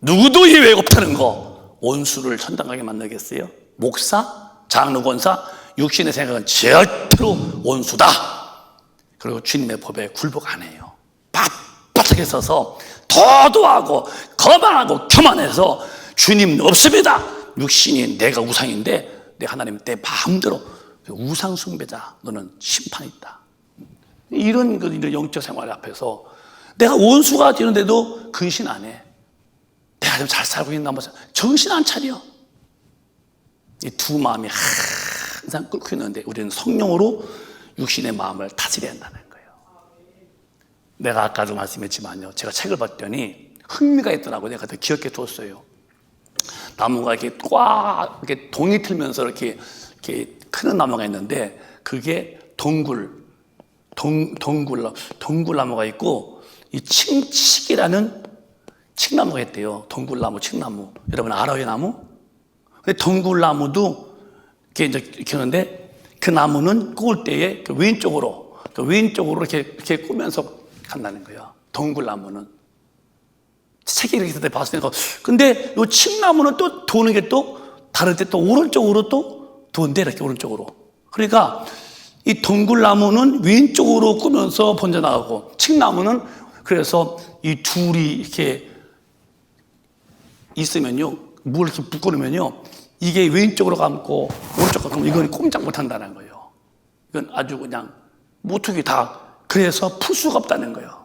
누구도 예외가 없다는 거. 원수를 천당하게 만나겠어요? 목사, 장로, 권사, 육신의 생각은 절대로 원수다. 그리고 주님의 법에 굴복 안 해요. 빳빳하게 서서 도도하고 거만하고 교만해서 주님 없습니다. 육신이 내가 우상인데 내 하나님 내 마음대로 우상 숭배자 너는 심판이 있다. 이런 영적 생활 앞에서 내가 원수가 되는데도 근신 안 해. 내가 좀 잘 살고 있나 한번 정신 안 차려. 이 두 마음이 항상 끓고 있는데 우리는 성령으로 육신의 마음을 다스려야 한다는 거예요. 내가 아까도 말씀했지만요. 제가 책을 봤더니 흥미가 있더라고요. 내가 더 기억해 뒀어요. 나무가 이렇게 꽉 이렇게 동이 틀면서 이렇게 크는 나무가 있는데 그게 동굴나무가 있고 이 칡이라는 칡나무가 있대요. 동굴나무, 칡나무. 여러분 알아요, 나무? 근데 동굴나무도 이렇게 하는데 그 나무는 꿀 때에 왼쪽으로 이렇게 꾸면서 간다는 거예요. 동굴나무는. 책이 이렇게 봤을 때 근데 이 칡나무는 또 도는 게 또 다를 때 또 오른쪽으로 또 도는데 이렇게 오른쪽으로. 그러니까 이 동굴나무는 왼쪽으로 꾸면서 번져나가고 칡나무는 그래서 이 둘이 이렇게 있으면요 물 이렇게 묶어놓으면요 이게 왼쪽으로 감고 오른쪽으로 감고 이건 꼼짝 못한다는 거예요. 이건 아주 그냥 모퉁이 다 그래서 풀 수가 없다는 거예요.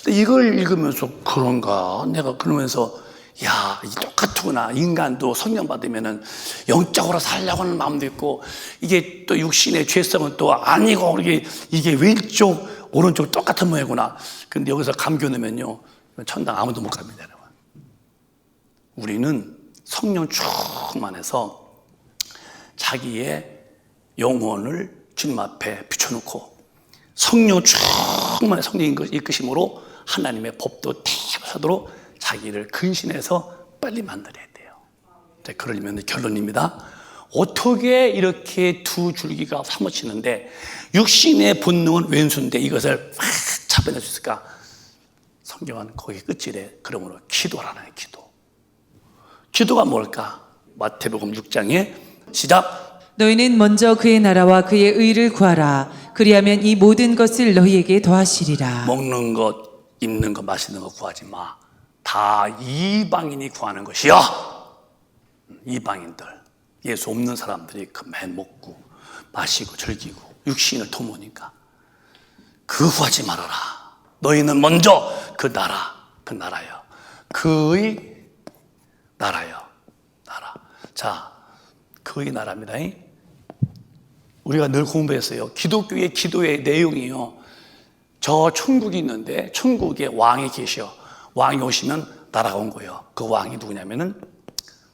이걸 읽으면서 그런가 내가 그러면서 야, 이 똑같구나. 인간도 성령 받으면은 영적으로 살려고 하는 마음도 있고, 이게 또 육신의 죄성은 또 아니고, 이게 왼쪽, 오른쪽 똑같은 모양이구나. 근데 여기서 감겨 넣으면요, 천당 아무도 못 갑니다, 여러분. 우리는 성령 충만해서 자기의 영혼을 주님 앞에 비춰놓고, 성령 충만의 성령 이끄심으로 하나님의 법도 대하도록 자기를 근신해서 빨리 만들어야 돼요. 그러려면 결론입니다. 어떻게 이렇게 두 줄기가 사무치는데 육신의 본능은 왼수인데 이것을 확 잡아낼 수 있을까? 성경은 거기 끝이래. 그러므로 기도하라는 기도. 기도가 뭘까? 마태복음 6장에 시작. 너희는 먼저 그의 나라와 그의 의를 구하라. 그리하면 이 모든 것을 너희에게 더하시리라. 먹는 것, 입는 것, 마시는 것 구하지 마. 다 이방인이 구하는 것이야. 이방인들, 예수 없는 사람들이 그맨 먹고 마시고 즐기고 육신을 도모니까 그거 구하지 말아라. 너희는 먼저 그 나라요. 그의 나라요. 나라. 자, 그의 나라입니다. 우리가 늘 공부했어요. 기독교의 기도의 내용이요. 저 천국이 있는데 천국에 왕이 계셔. 왕이 오시면 나라가 온 거예요. 그 왕이 누구냐면은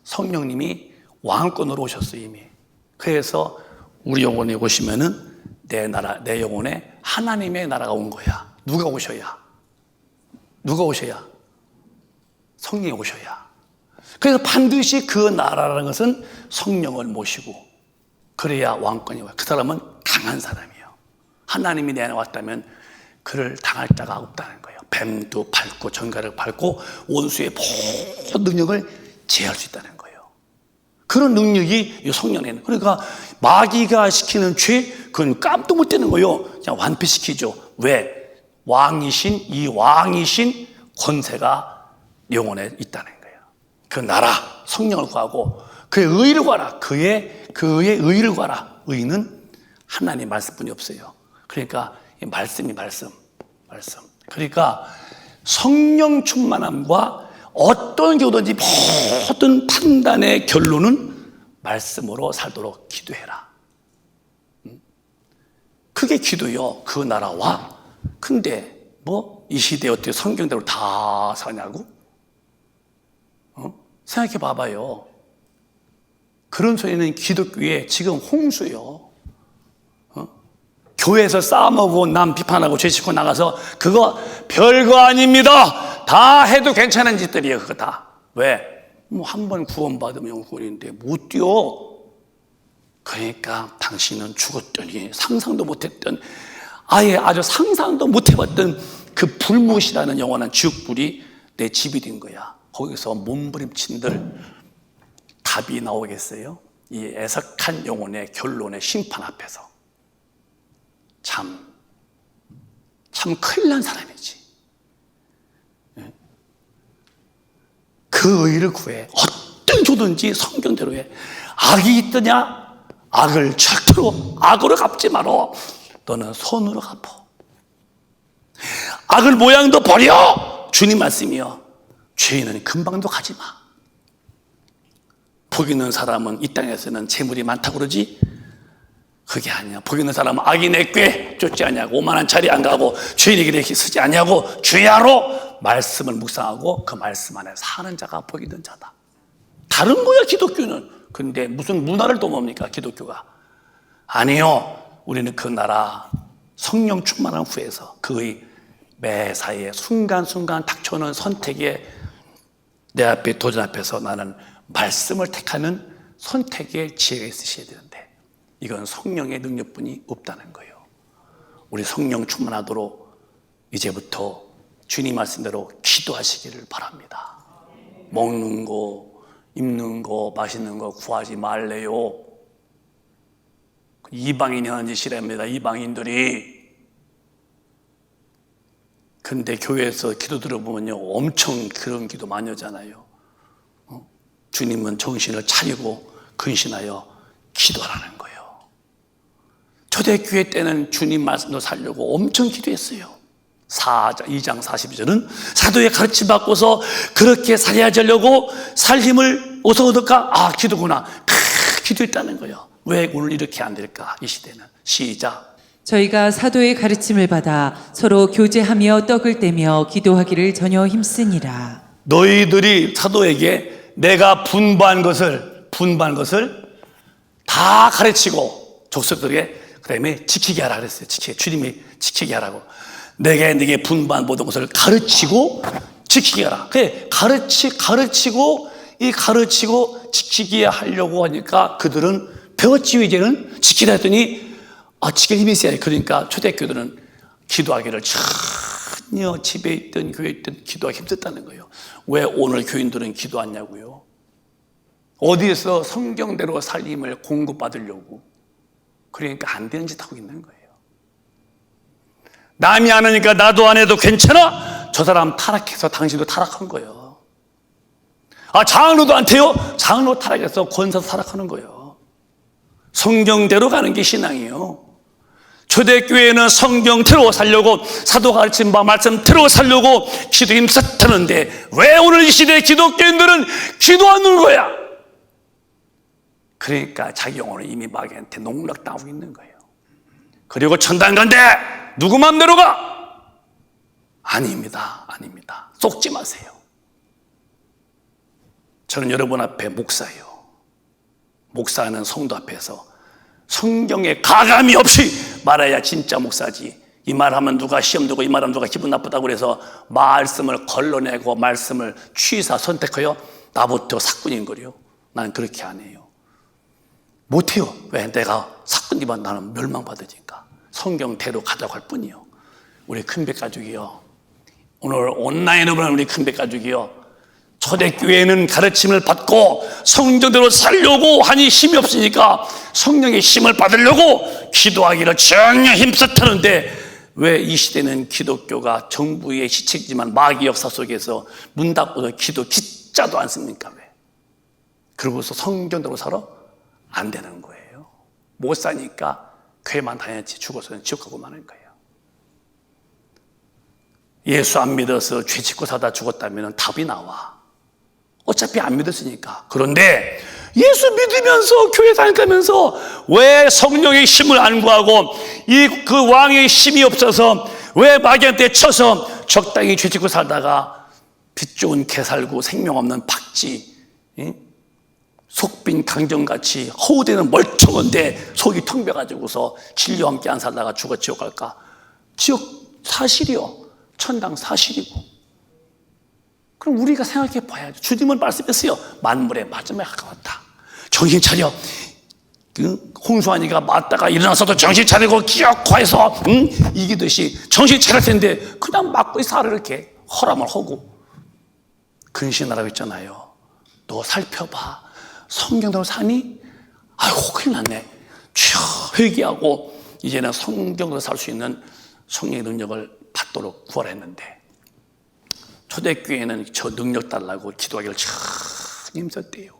성령님이 왕권으로 오셨어요, 이미. 그래서 우리 영혼에 오시면은 내 나라, 내 영혼에 하나님의 나라가 온 거야. 누가 오셔야? 누가 오셔야? 성령이 오셔야. 그래서 반드시 그 나라라는 것은 성령을 모시고 그래야 왕권이 와요. 그 사람은 강한 사람이에요. 하나님이 내 안에 왔다면 그를 당할 자가 없다는 거예요. 뱀도 밟고 전갈을 밟고 원수의 모든 능력을 제할 수 있다는 거예요. 그런 능력이 이 성령에는. 그러니까 마귀가 시키는 죄, 그건 깜도 못 되는 거예요. 그냥 완패시키죠. 왜? 이 왕이신 권세가 영혼에 있다는 거예요. 그 나라, 성령을 구하고 그의 의를 구하라. 그의 의를 구하라. 의는 하나님 말씀뿐이 없어요. 그러니까 이 말씀이 말씀. 그러니까 성령 충만함과 어떤 경우든지 모든 판단의 결론은 말씀으로 살도록 기도해라. 그게 기도요. 그 나라와. 근데 이 시대에 어떻게 성경대로 다 사냐고? 생각해 봐봐요. 그런 소리는 기독교에 지금 홍수요. 교회에서 싸움하고 남 비판하고 죄 짓고 나가서 그거 별거 아닙니다. 다 해도 괜찮은 짓들이에요. 그거 다. 왜? 한 번 구원받으면 영구인데 못 뛰어. 그러니까 당신은 죽었더니 상상도 못했던, 아주 상상도 못해봤던 그 불못이라는 영원한 지옥불이 내 집이 된 거야. 거기서 몸부림친들 답이 나오겠어요? 이 애석한 영혼의 결론의 심판 앞에서. 참 큰일 난 사람이지. 그 의를 구해. 어떤 조든지 성경대로 해. 악이 있더냐? 악을 절대로 악으로 갚지 말어. 너는 손으로 갚어. 악을 모양도 버려. 주님 말씀이요. 죄인은 금방도 가지 마. 복 있는 사람은 이 땅에서는 재물이 많다고 그러지? 그게 아니야. 복 있는 사람은 악이 내 꾀 쫓지 않냐고, 오만한 자리 안 가고 죄인에게 이렇게 쓰지 않냐고 주야로 말씀을 묵상하고 그 말씀 안에 사는 자가 복 있는 자다. 다른 거야 기독교는. 근데 무슨 문화를 또 뭡니까 기독교가? 아니요. 우리는 그 나라 성령 충만한 후에서 그의 매사에 순간순간 닥쳐오는 선택에 내 앞에 도전 앞에서 나는 말씀을 택하는 선택의 지혜가 있으셔야 되는데 이건 성령의 능력뿐이 없다는 거예요. 우리 성령 충만하도록 이제부터 주님 말씀대로 기도하시기를 바랍니다. 먹는 거, 입는 거, 마시는 거 구하지 말래요. 이방인이 하는 짓이랍니다. 이방인들이. 근데 교회에서 기도 들어보면요 엄청 그런 기도 많이 하잖아요. 주님은 정신을 차리고 근신하여 기도하라는 거예요. 초대교회 때는 주님 말씀도 살려고 엄청 기도했어요. 2장 42절은 사도의 가르침 받고서 그렇게 살아야지려고 살 힘을 어디서 얻을까? 기도구나. 기도했다는 거예요. 왜 오늘 이렇게 안 될까? 이 시대는. 시작. 저희가 사도의 가르침을 받아 서로 교제하며 떡을 떼며 기도하기를 전혀 힘쓰니라. 너희들이 사도에게 내가 분부한 것을 다 가르치고 족속들에게 그다음에 지키게 하라 그랬어요. 주님이 지키게 하라고. 내게 분부한 모든 것을 가르치고 지키게 하라. 그래 가르치고 지키게 하려고 하니까 그들은 배웠지 이제는 지키라 했더니 지킬 힘이 있어야 해. 그러니까 초대교들은 기도하기를 전혀 집에 있든 교회에 있든 기도하기 힘들다는 거예요. 왜 오늘 교인들은 기도하냐고요? 어디에서 성경대로 살림을 공급받으려고. 그러니까 안 되는 짓 하고 있는 거예요. 남이 안 하니까 나도 안 해도 괜찮아? 저 사람 타락해서 당신도 타락한 거예요. 장로도 안 돼요? 장로 타락해서 권사도 타락하는 거예요. 성경대로 가는 게 신앙이에요. 초대교회는 성경 틀어 살려고, 사도 가르친 바 말씀 틀어 살려고 기도 힘썼다는데 왜 오늘 이 시대 기독교인들은 기도 안 하는 거야? 그러니까 자기 영혼은 이미 마귀한테 농락당하고 있는 거예요. 그리고 천당 간대 누구 맘대로 가? 아닙니다. 아닙니다. 속지 마세요. 저는 여러분 앞에 목사예요. 목사는 성도 앞에서 성경에 가감이 없이 말해야 진짜 목사지. 이 말하면 누가 시험 두고 이 말하면 누가 기분 나쁘다고 그래서 말씀을 걸러내고 말씀을 취사 선택하여 나부터 사꾼인 거요. 나는 그렇게 안 해요. 못해요. 왜? 내가 사꾼이면 나는 멸망받으니까. 성경대로 가자고 할 뿐이요. 우리 큰배 가족이요, 오늘 온라인으로 보는 우리 큰배 가족이요, 초대교회는 가르침을 받고 성경대로 살려고 하니 힘이 없으니까 성령의 힘을 받으려고 기도하기를 전혀 힘썼다는데 왜 이 시대는 기독교가 정부의 시책이지만 마귀 역사 속에서 문 닫고서 기도 기자도 안 씁니까? 왜? 그러고서 성경대로 살아? 안 되는 거예요. 못 사니까 교회만 다녔지 죽어서는 지옥 가고 마는 거예요. 예수 안 믿어서 죄 짓고 사다 죽었다면 답이 나와. 어차피 안 믿었으니까. 그런데 예수 믿으면서 교회 다니면서 왜 성령의 힘을 안 구하고 그 왕의 힘이 없어서 왜 마귀한테 쳐서 적당히 죄 짓고 살다가 빛 좋은 개 살고 생명 없는 박쥐, 속빈 강정같이 허우대는 멀쩡한데 속이 텅 비어가지고서 진리와 함께 안 살다가 죽어 지옥 갈까? 지옥 사실이요, 천당 사실이고. 그럼 우리가 생각해 봐야죠. 주님은 말씀했어요. 만물의 마지막에 가까웠다. 정신 차려. 홍수아니가 맞다가 일어나서도 정신 차리고 기억화해서 이기듯이 정신 차릴 텐데 그냥 막고 살을 이렇게 허람을 하고 근신하라고 했잖아요. 너 살펴봐. 성경대로 사니? 아이고 큰일 났네. 회개하고 이제는 성경대로 살 수 있는 성령의 능력을 받도록 구하랬는데 초대교회는 저 능력 달라고 기도하기를 참 힘썼대요.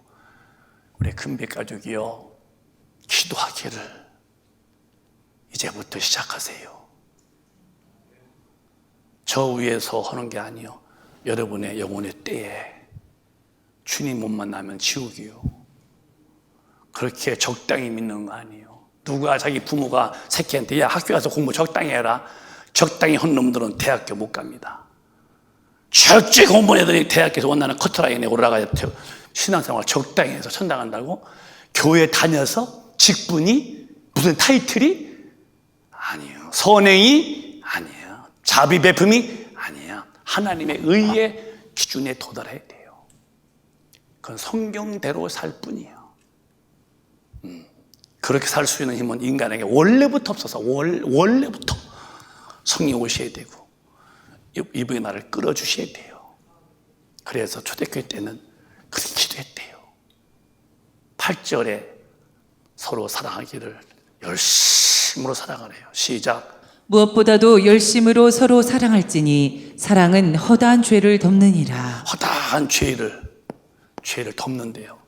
우리 큰배 가족이요, 기도하기를 이제부터 시작하세요. 저 위에서 하는 게 아니요, 여러분의 영혼의 때에 주님 못 만나면 지옥이요. 그렇게 적당히 믿는 거 아니에요. 누가 자기 부모가 새끼한테 야 학교 가서 공부 적당히 해라, 적당히 한 놈들은 대학교 못 갑니다. 철저히 공부한 애들이 대학에서 원하는 커트라인에 올라가야 돼요. 신앙생활 적당히 해서 천당 간다고? 교회 다녀서 직분이 무슨 타이틀이? 아니에요. 선행이 아니에요. 자비 베품이 아니에요. 하나님의 의의 기준에 도달해야 돼요. 그건 성경대로 살 뿐이에요. 그렇게 살 수 있는 힘은 인간에게 원래부터 없어서 원래부터 성령이 오셔야 되고 이분이 나를 끌어주셔야 돼요. 그래서 초대교회 때는 그렇게 기도했대요. 8절에 서로 사랑하기를 열심으로 사랑하래요. 시작. 무엇보다도 열심으로 서로 사랑할지니 사랑은 허다한 죄를 덮느니라. 허다한 죄를 덮는데요.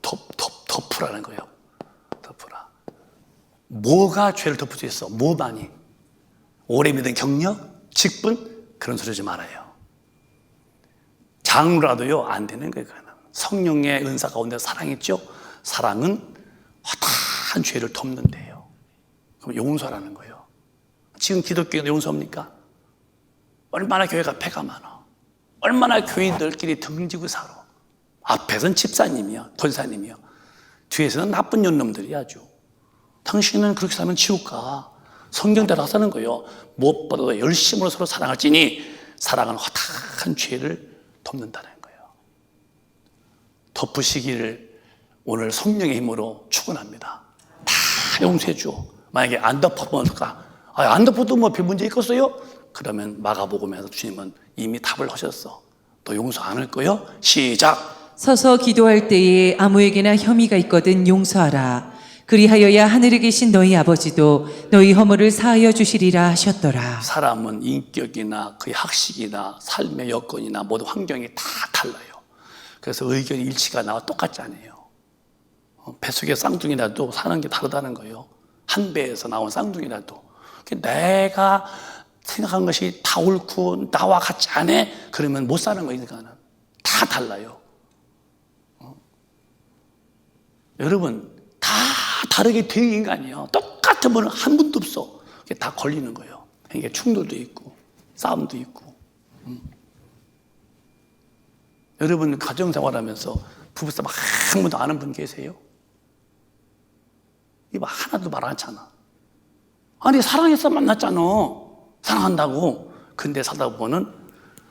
덮으라는 거예요. 덮으라. 뭐가 죄를 덮을 수 있어? 뭐만이? 오래 믿은 경력? 직분? 그런 소리 하지 말아요. 장로라도요 안 되는 거예요. 성령의 은사 가운데 사랑했죠? 사랑은 허다한 죄를 덮는데요. 그럼 용서라는 거예요. 지금 기독교는 용서합니까? 얼마나 교회가 패가 많아. 얼마나 교인들끼리 등지고 살아. 앞에서는 집사님이요, 권사님이요, 뒤에서는 나쁜 년놈들이 아주. 당신은 그렇게 살면 지옥 가. 성경대로 사는 거예요. 무엇보다도 열심으로 서로 사랑할지니 사랑은 허다한 죄를 덮는다는 거예요. 덮으시기를 오늘 성령의 힘으로 축원합니다. 다 용서해 줘. 만약에 안 덮어보면 안 덮어도 뭐 별 문제 있겠어요? 그러면 마가복음에서 주님은 이미 답을 하셨어. 너 용서 안 할 거요? 시작. 서서 기도할 때에 아무에게나 혐의가 있거든 용서하라. 그리하여야 하늘에 계신 너희 아버지도 너희 허물을 사하여 주시리라 하셨더라. 사람은 인격이나 그의 학식이나 삶의 여건이나 모든 환경이 다 달라요. 그래서 의견 일치가 나와 똑같지 않아요. 뱃속에 쌍둥이라도 사는 게 다르다는 거예요. 한 배에서 나온 쌍둥이라도. 내가 생각한 것이 다 옳고 나와 같지 않아? 그러면 못 사는 거니까 다 달라요. 여러분, 다 다르게 된 인간이에요. 똑같은 분은 한 분도 없어. 다 걸리는 거예요. 이게 충돌도 있고 싸움도 있고. 여러분 가정생활하면서 부부싸움 한 번도 아는 분 계세요? 이거 하나도 말 안 하잖아. 아니 사랑해서 만났잖아. 사랑한다고. 근데 살다 보면은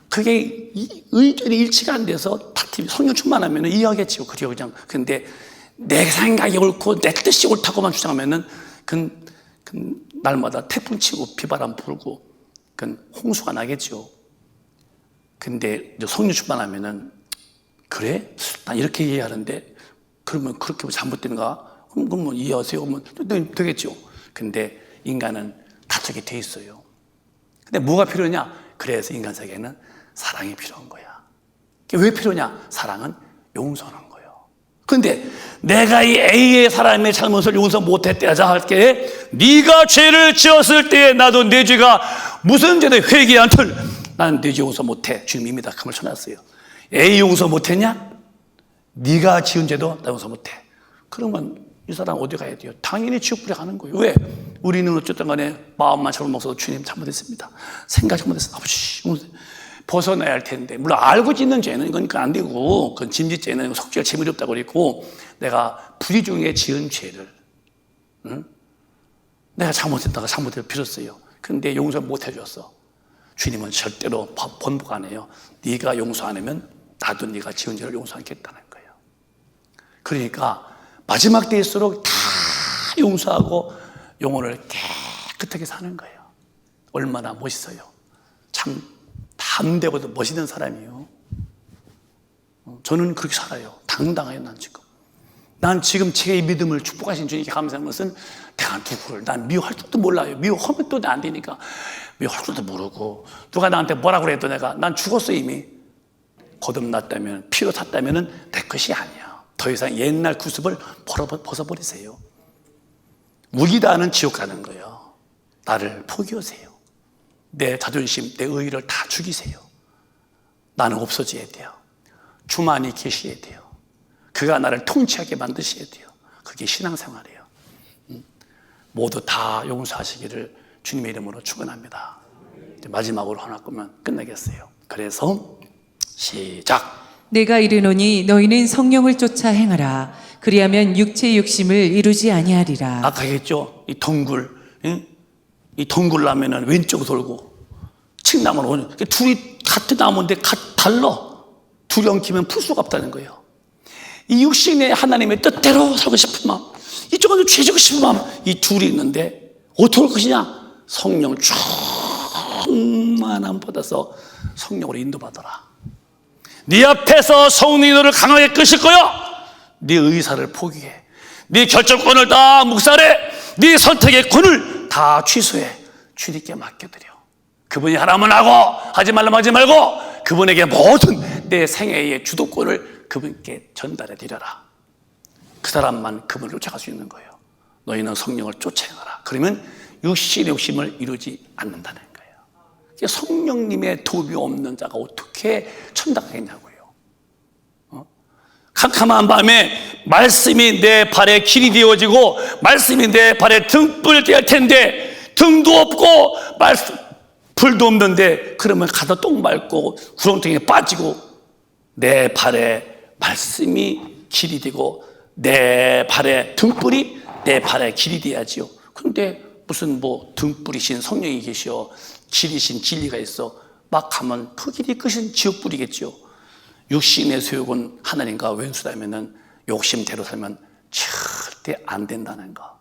그게 의견이 일치가 안 돼서 다툼이 성령 충만하면 이해하겠지요. 그래요 그냥. 근데 내 생각이 옳고 내 뜻이 옳다고만 주장하면은 그 날마다 태풍 치고 비바람 불고 그 홍수가 나겠죠. 근데 성령 충만하면은 그래? 난 이렇게 이해하는데 그러면 그렇게 잘못된가? 그럼 뭐 이해하세요? 그러면 되겠죠. 근데 인간은 다르게 돼 있어요. 근데 뭐가 필요냐? 그래서 인간 세계에는 사랑이 필요한 거야. 왜 필요냐? 사랑은 용서하는 거예요. 근데 내가 이 A의 사람의 잘못을 용서 못했대 하자 할게. 네가 죄를 지었을 때에 나도 내 죄가 무슨 죄도 회개 않들 나는 내 죄 용서 못해. 주님입니다. 금을 쳐놨어요. A 용서 못했냐? 네가 지은 죄도 나 용서 못해. 그러면 이 사람 어디 가야 돼요? 당연히 지옥불에 가는 거예요. 왜? 우리는 어쨌든 간에 마음만 잘못 먹어서 주님 잘못했습니다. 생각 잘못했습니다. 아버지 벗어나야 할 텐데. 물론 알고 짓는 죄는 그러니까 안 되고 그건 짐짓죄는 속죄가 재물이 없다고 그랬고 내가 불의 중에 지은 죄를 내가 잘못했다가 잘못을 빌었어요. 근데 용서 못 해줬어. 주님은 절대로 번복 안 해요. 네가 용서 안 하면 나도 네가 지은 죄를 용서 않겠다는 거예요. 그러니까 마지막 때일수록 다 용서하고 영혼을 깨끗하게 사는 거예요. 얼마나 멋있어요. 참 담대고도 멋있는 사람이에요. 저는 그렇게 살아요. 당당해요. 난 지금 제 믿음을 축복하신 주님께 감사한 것은 내가 누구를 난 미워할 줄도 몰라요. 미워하면 또 안 되니까 미워할 줄도 모르고 누가 나한테 뭐라고 그래도 난 죽었어 이미. 거듭났다면 피로 탔다면 내 것이 아니야. 더 이상 옛날 구습을 벗어버리세요. 무기다는 지옥 가는 거예요. 나를 포기하세요. 내 자존심, 내 의의를 다 죽이세요. 나는 없어져야 돼요. 주만이 계셔야 돼요. 그가 나를 통치하게 만드셔야 돼요. 그게 신앙생활이에요. 모두 다 용서하시기를 주님의 이름으로 축원합니다. 마지막으로 하나 끄면 끝내겠어요. 그래서 시작. 내가 이르노니 너희는 성령을 쫓아 행하라. 그리하면 육체의 욕심을 이루지 아니하리라. 아까 했죠. 이 동굴 나면은 왼쪽 돌고 칡나무는 오늘 둘이 같은 나무인데 달라. 둘이 엉키면 풀 수가 없다는 거예요. 이 육신의 하나님의 뜻대로 살고 싶은 마음, 이쪽은 죄지고 싶은 마음, 이 둘이 있는데 어떻게 할 것이냐? 성령 충만함 받아서 성령으로 인도받아라. 네 앞에서 성령이 너를 강하게 끄실 거야. 네 의사를 포기해. 네 결정권을 다 묵살해. 네 선택의 권을 다 취소해. 주님께 맡겨드려. 그분이 하라면 하고 하지 말라면 하지 말고 그분에게 모든 내 생애의 주도권을 그분께 전달해 드려라. 그 사람만 그분을 쫓아갈 수 있는 거예요. 너희는 성령을 쫓아가라. 그러면 육신의 욕심을 이루지 않는다는 거예요. 성령님의 도움이 없는 자가 어떻게 천당 가겠냐고요. 캄캄한 밤에 말씀이 내 발에 길이 되어지고 말씀이 내 발에 등불이 될 텐데 등도 없고 불도 없는데 그러면 가다 똥 밟고 구렁텅이에 빠지고 내 발에 말씀이 길이 되고 내 발에 등불이 내 발에 길이 돼야지요. 그런데 무슨 등불이신 성령이 계셔 길이신 진리가 있어 막 가면 그 길이 끝은 지옥불이겠죠. 육신의 소욕은 하나님과 왼수다면은 욕심대로 살면 절대 안 된다는 거.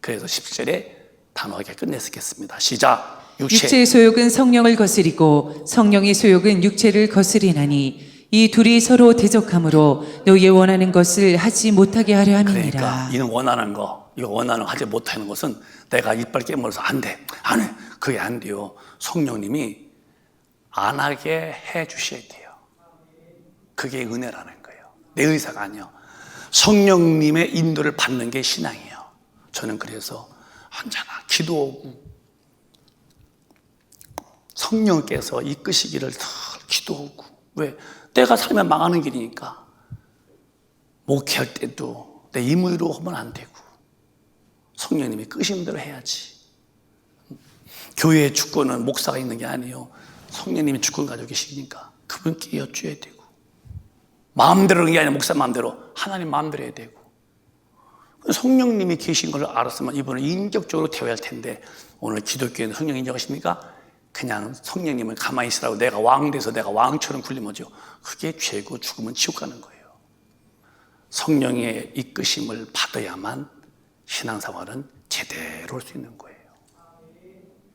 그래서 10절에 단호하게 끝냈겠습니다. 시작. 육체의 소욕은 성령을 거스리고 성령의 소욕은 육체를 거스리나니 이 둘이 서로 대적하므로 너희의 원하는 것을 하지 못하게 하려 함이니라. 그러니까 이는 원하는 거, 이거 원하는 거 하지 못하는 것은 내가 이빨 깨물어서 안 돼, 안 해. 그게 안 돼요. 성령님이 안 하게 해 주셔야 돼요. 그게 은혜라는 거예요. 내 의사가 아니에요. 성령님의 인도를 받는 게 신앙이에요. 저는 그래서 언제나 기도하고 성령께서 이끄시기를 늘 기도하고. 왜? 내가 살면 망하는 길이니까. 목회할 때도 내 임의로 하면 안 되고 성령님이 끄신 대로 해야지. 교회의 주권은 목사가 있는 게 아니에요. 성령님이 주권 가지고 계시니까 그분께 여쭈어야 되고, 마음대로 하는 게 아니라 목사 마음대로, 하나님 마음대로 해야 되고. 성령님이 계신 걸 알았으면 이분을 인격적으로 대화할 텐데, 오늘 기독교에는 성령 인정하십니까? 그냥 성령님은 가만히 있으라고 내가 왕 돼서 내가 왕처럼 굴림하죠. 그게 죄고 죽으면 지옥 가는 거예요. 성령의 이끄심을 받아야만 신앙생활은 제대로 할 수 있는 거예요.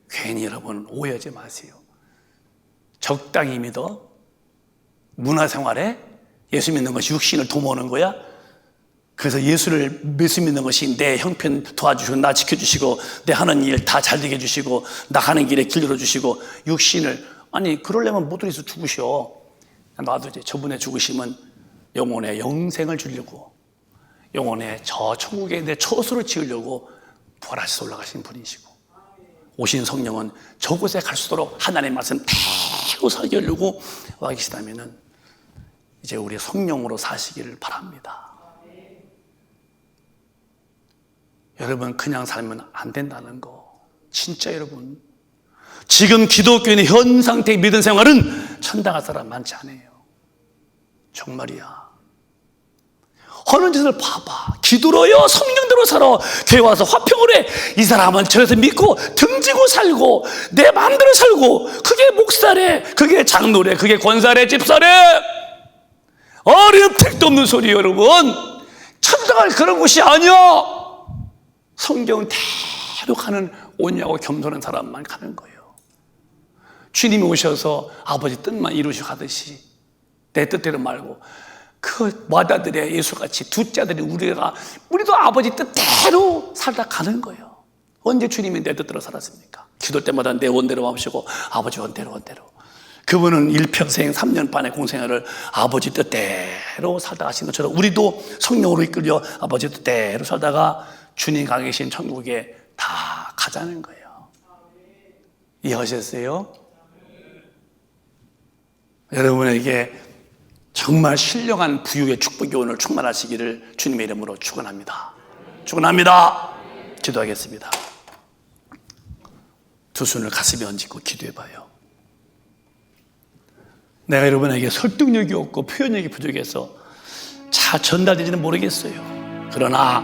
괜히 여러분 오해하지 마세요. 적당히 믿어? 문화생활에 예수 믿는 것이 육신을 도모하는 거야? 그래서 예수를 믿는 것이 내 형편 도와주시고 나 지켜주시고 내 하는 일 다 잘 되게 해주시고 나 가는 길에 길 열어주시고 육신을, 아니 그러려면 모두에서 죽으셔. 나도 이제 저분의 죽으심은 영혼의 영생을 주려고, 영혼의 저 천국에 내 처소를 지으려고 부활하셔서 올라가신 분이시고, 오신 성령은 저곳에 갈 수 있도록 하나님의 말씀 대로 살게 하려고 와 계시다면 이제 우리 성령으로 사시기를 바랍니다. 여러분 그냥 살면 안 된다는 거 진짜. 여러분 지금 기독교인의 현 상태의 믿음 생활은 천당 갈 사람 많지 않아요. 정말이야. 하는 짓을 봐봐. 기도로요 성령대로 살아. 교회 와서 화평을 해. 이 사람은 저에서 믿고 등지고 살고 내 마음대로 살고, 그게 목사래, 그게 장로래, 그게 권사래, 집사래. 어린 택도 없는 소리예요. 여러분 천당 갈 그런 곳이 아니야. 성경 대로 가는 온유하고 겸손한 사람만 가는 거예요. 주님이 오셔서 아버지 뜻만 이루시고 가듯이 내 뜻대로 말고, 그 맏아들의 예수같이 둘째아들이 우리도 아버지 뜻대로 살다 가는 거예요. 언제 주님이 내 뜻대로 살았습니까? 기도 때마다 내 원대로 마시고 아버지 원대로. 그분은 일평생 3년 반의 공생활을 아버지 뜻대로 살다 가신 것처럼 우리도 성령으로 이끌려 아버지 뜻대로 살다가 주님 가 계신 천국에 다 가자는 거예요. 이해하셨어요? 여러분에게 정말 신령한 부유의 축복이 오늘 충만하시기를 주님의 이름으로 축원합니다. 축원합니다. 기도하겠습니다. 두 손을 가슴에 얹고 기도해봐요. 내가 여러분에게 설득력이 없고 표현력이 부족해서 잘 전달되지는 모르겠어요. 그러나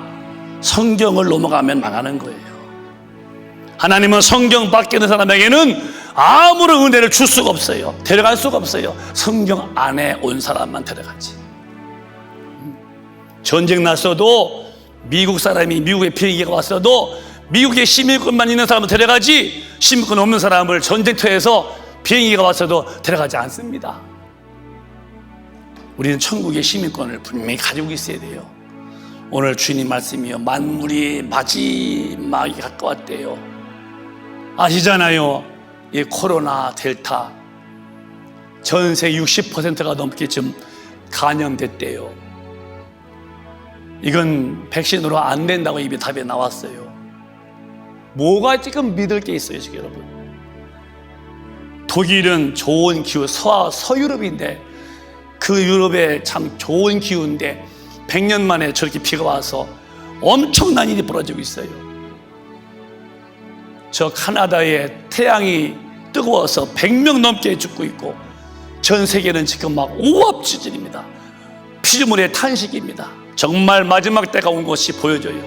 성경을 넘어가면 망하는 거예요. 하나님은 성경 밖에 있는 사람에게는 아무런 은혜를 줄 수가 없어요. 데려갈 수가 없어요. 성경 안에 온 사람만 데려가지. 전쟁 났어도, 미국 사람이 미국에 비행기가 왔어도 미국에 시민권만 있는 사람을 데려가지, 시민권 없는 사람을 전쟁터에서 비행기가 왔어도 데려가지 않습니다. 우리는 천국의 시민권을 분명히 가지고 있어야 돼요. 오늘 주님 말씀이요, 만물이 마지막이 가까웠대요. 아시잖아요. 이 코로나 델타 전 세계 60%가 넘게 지금 감염됐대요. 이건 백신으로 안 된다고 입에 답이 나왔어요. 뭐가 지금 믿을 게 있어요, 지금 여러분? 독일은 좋은 기후, 서유럽인데 그 유럽에 참 좋은 기후인데 100년 만에 저렇게 비가 와서 엄청난 일이 벌어지고 있어요. 저 카나다에 태양이 뜨거워서 100명 넘게 죽고 있고, 전 세계는 지금 막 오합지졸입니다. 피조물의 탄식입니다. 정말 마지막 때가 온 것이 보여져요.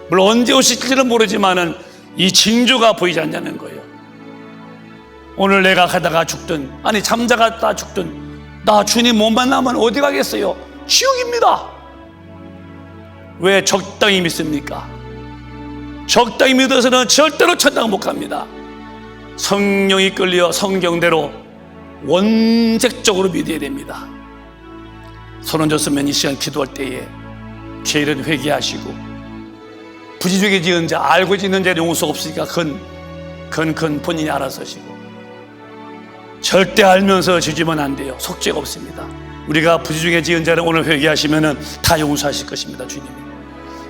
물론 언제 오실지는 모르지만은 이 징조가 보이지 않냐는 거예요. 오늘 내가 가다가 죽든, 아니 잠자갔다 죽든, 나 주님 못 만나면 어디 가겠어요? 지옥입니다. 왜 적당히 믿습니까? 적당히 믿어서는 절대로 천당 못 갑니다. 성령이 끌려 성경대로 원색적으로 믿어야 됩니다. 손 얹었으면 이 시간 기도할 때에 죄를 회개하시고, 부지중에 지은 자, 알고 짓는 자는 용서 없으니까 그건 본인이 알아서 하시고, 절대 알면서 지지면 안 돼요. 속죄가 없습니다. 우리가 부지중에 지은 자는 오늘 회개하시면 다 용서하실 것입니다. 주님이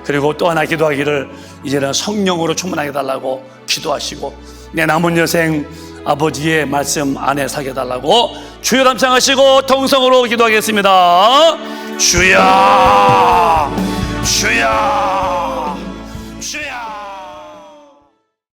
그리고 또 하나 기도하기를 이제는 성령으로 충만하게 달라고 기도하시고 내 남은 여생 아버지의 말씀 안에 사게 달라고 주여 감상하시고 통성으로 기도하겠습니다. 주여 주여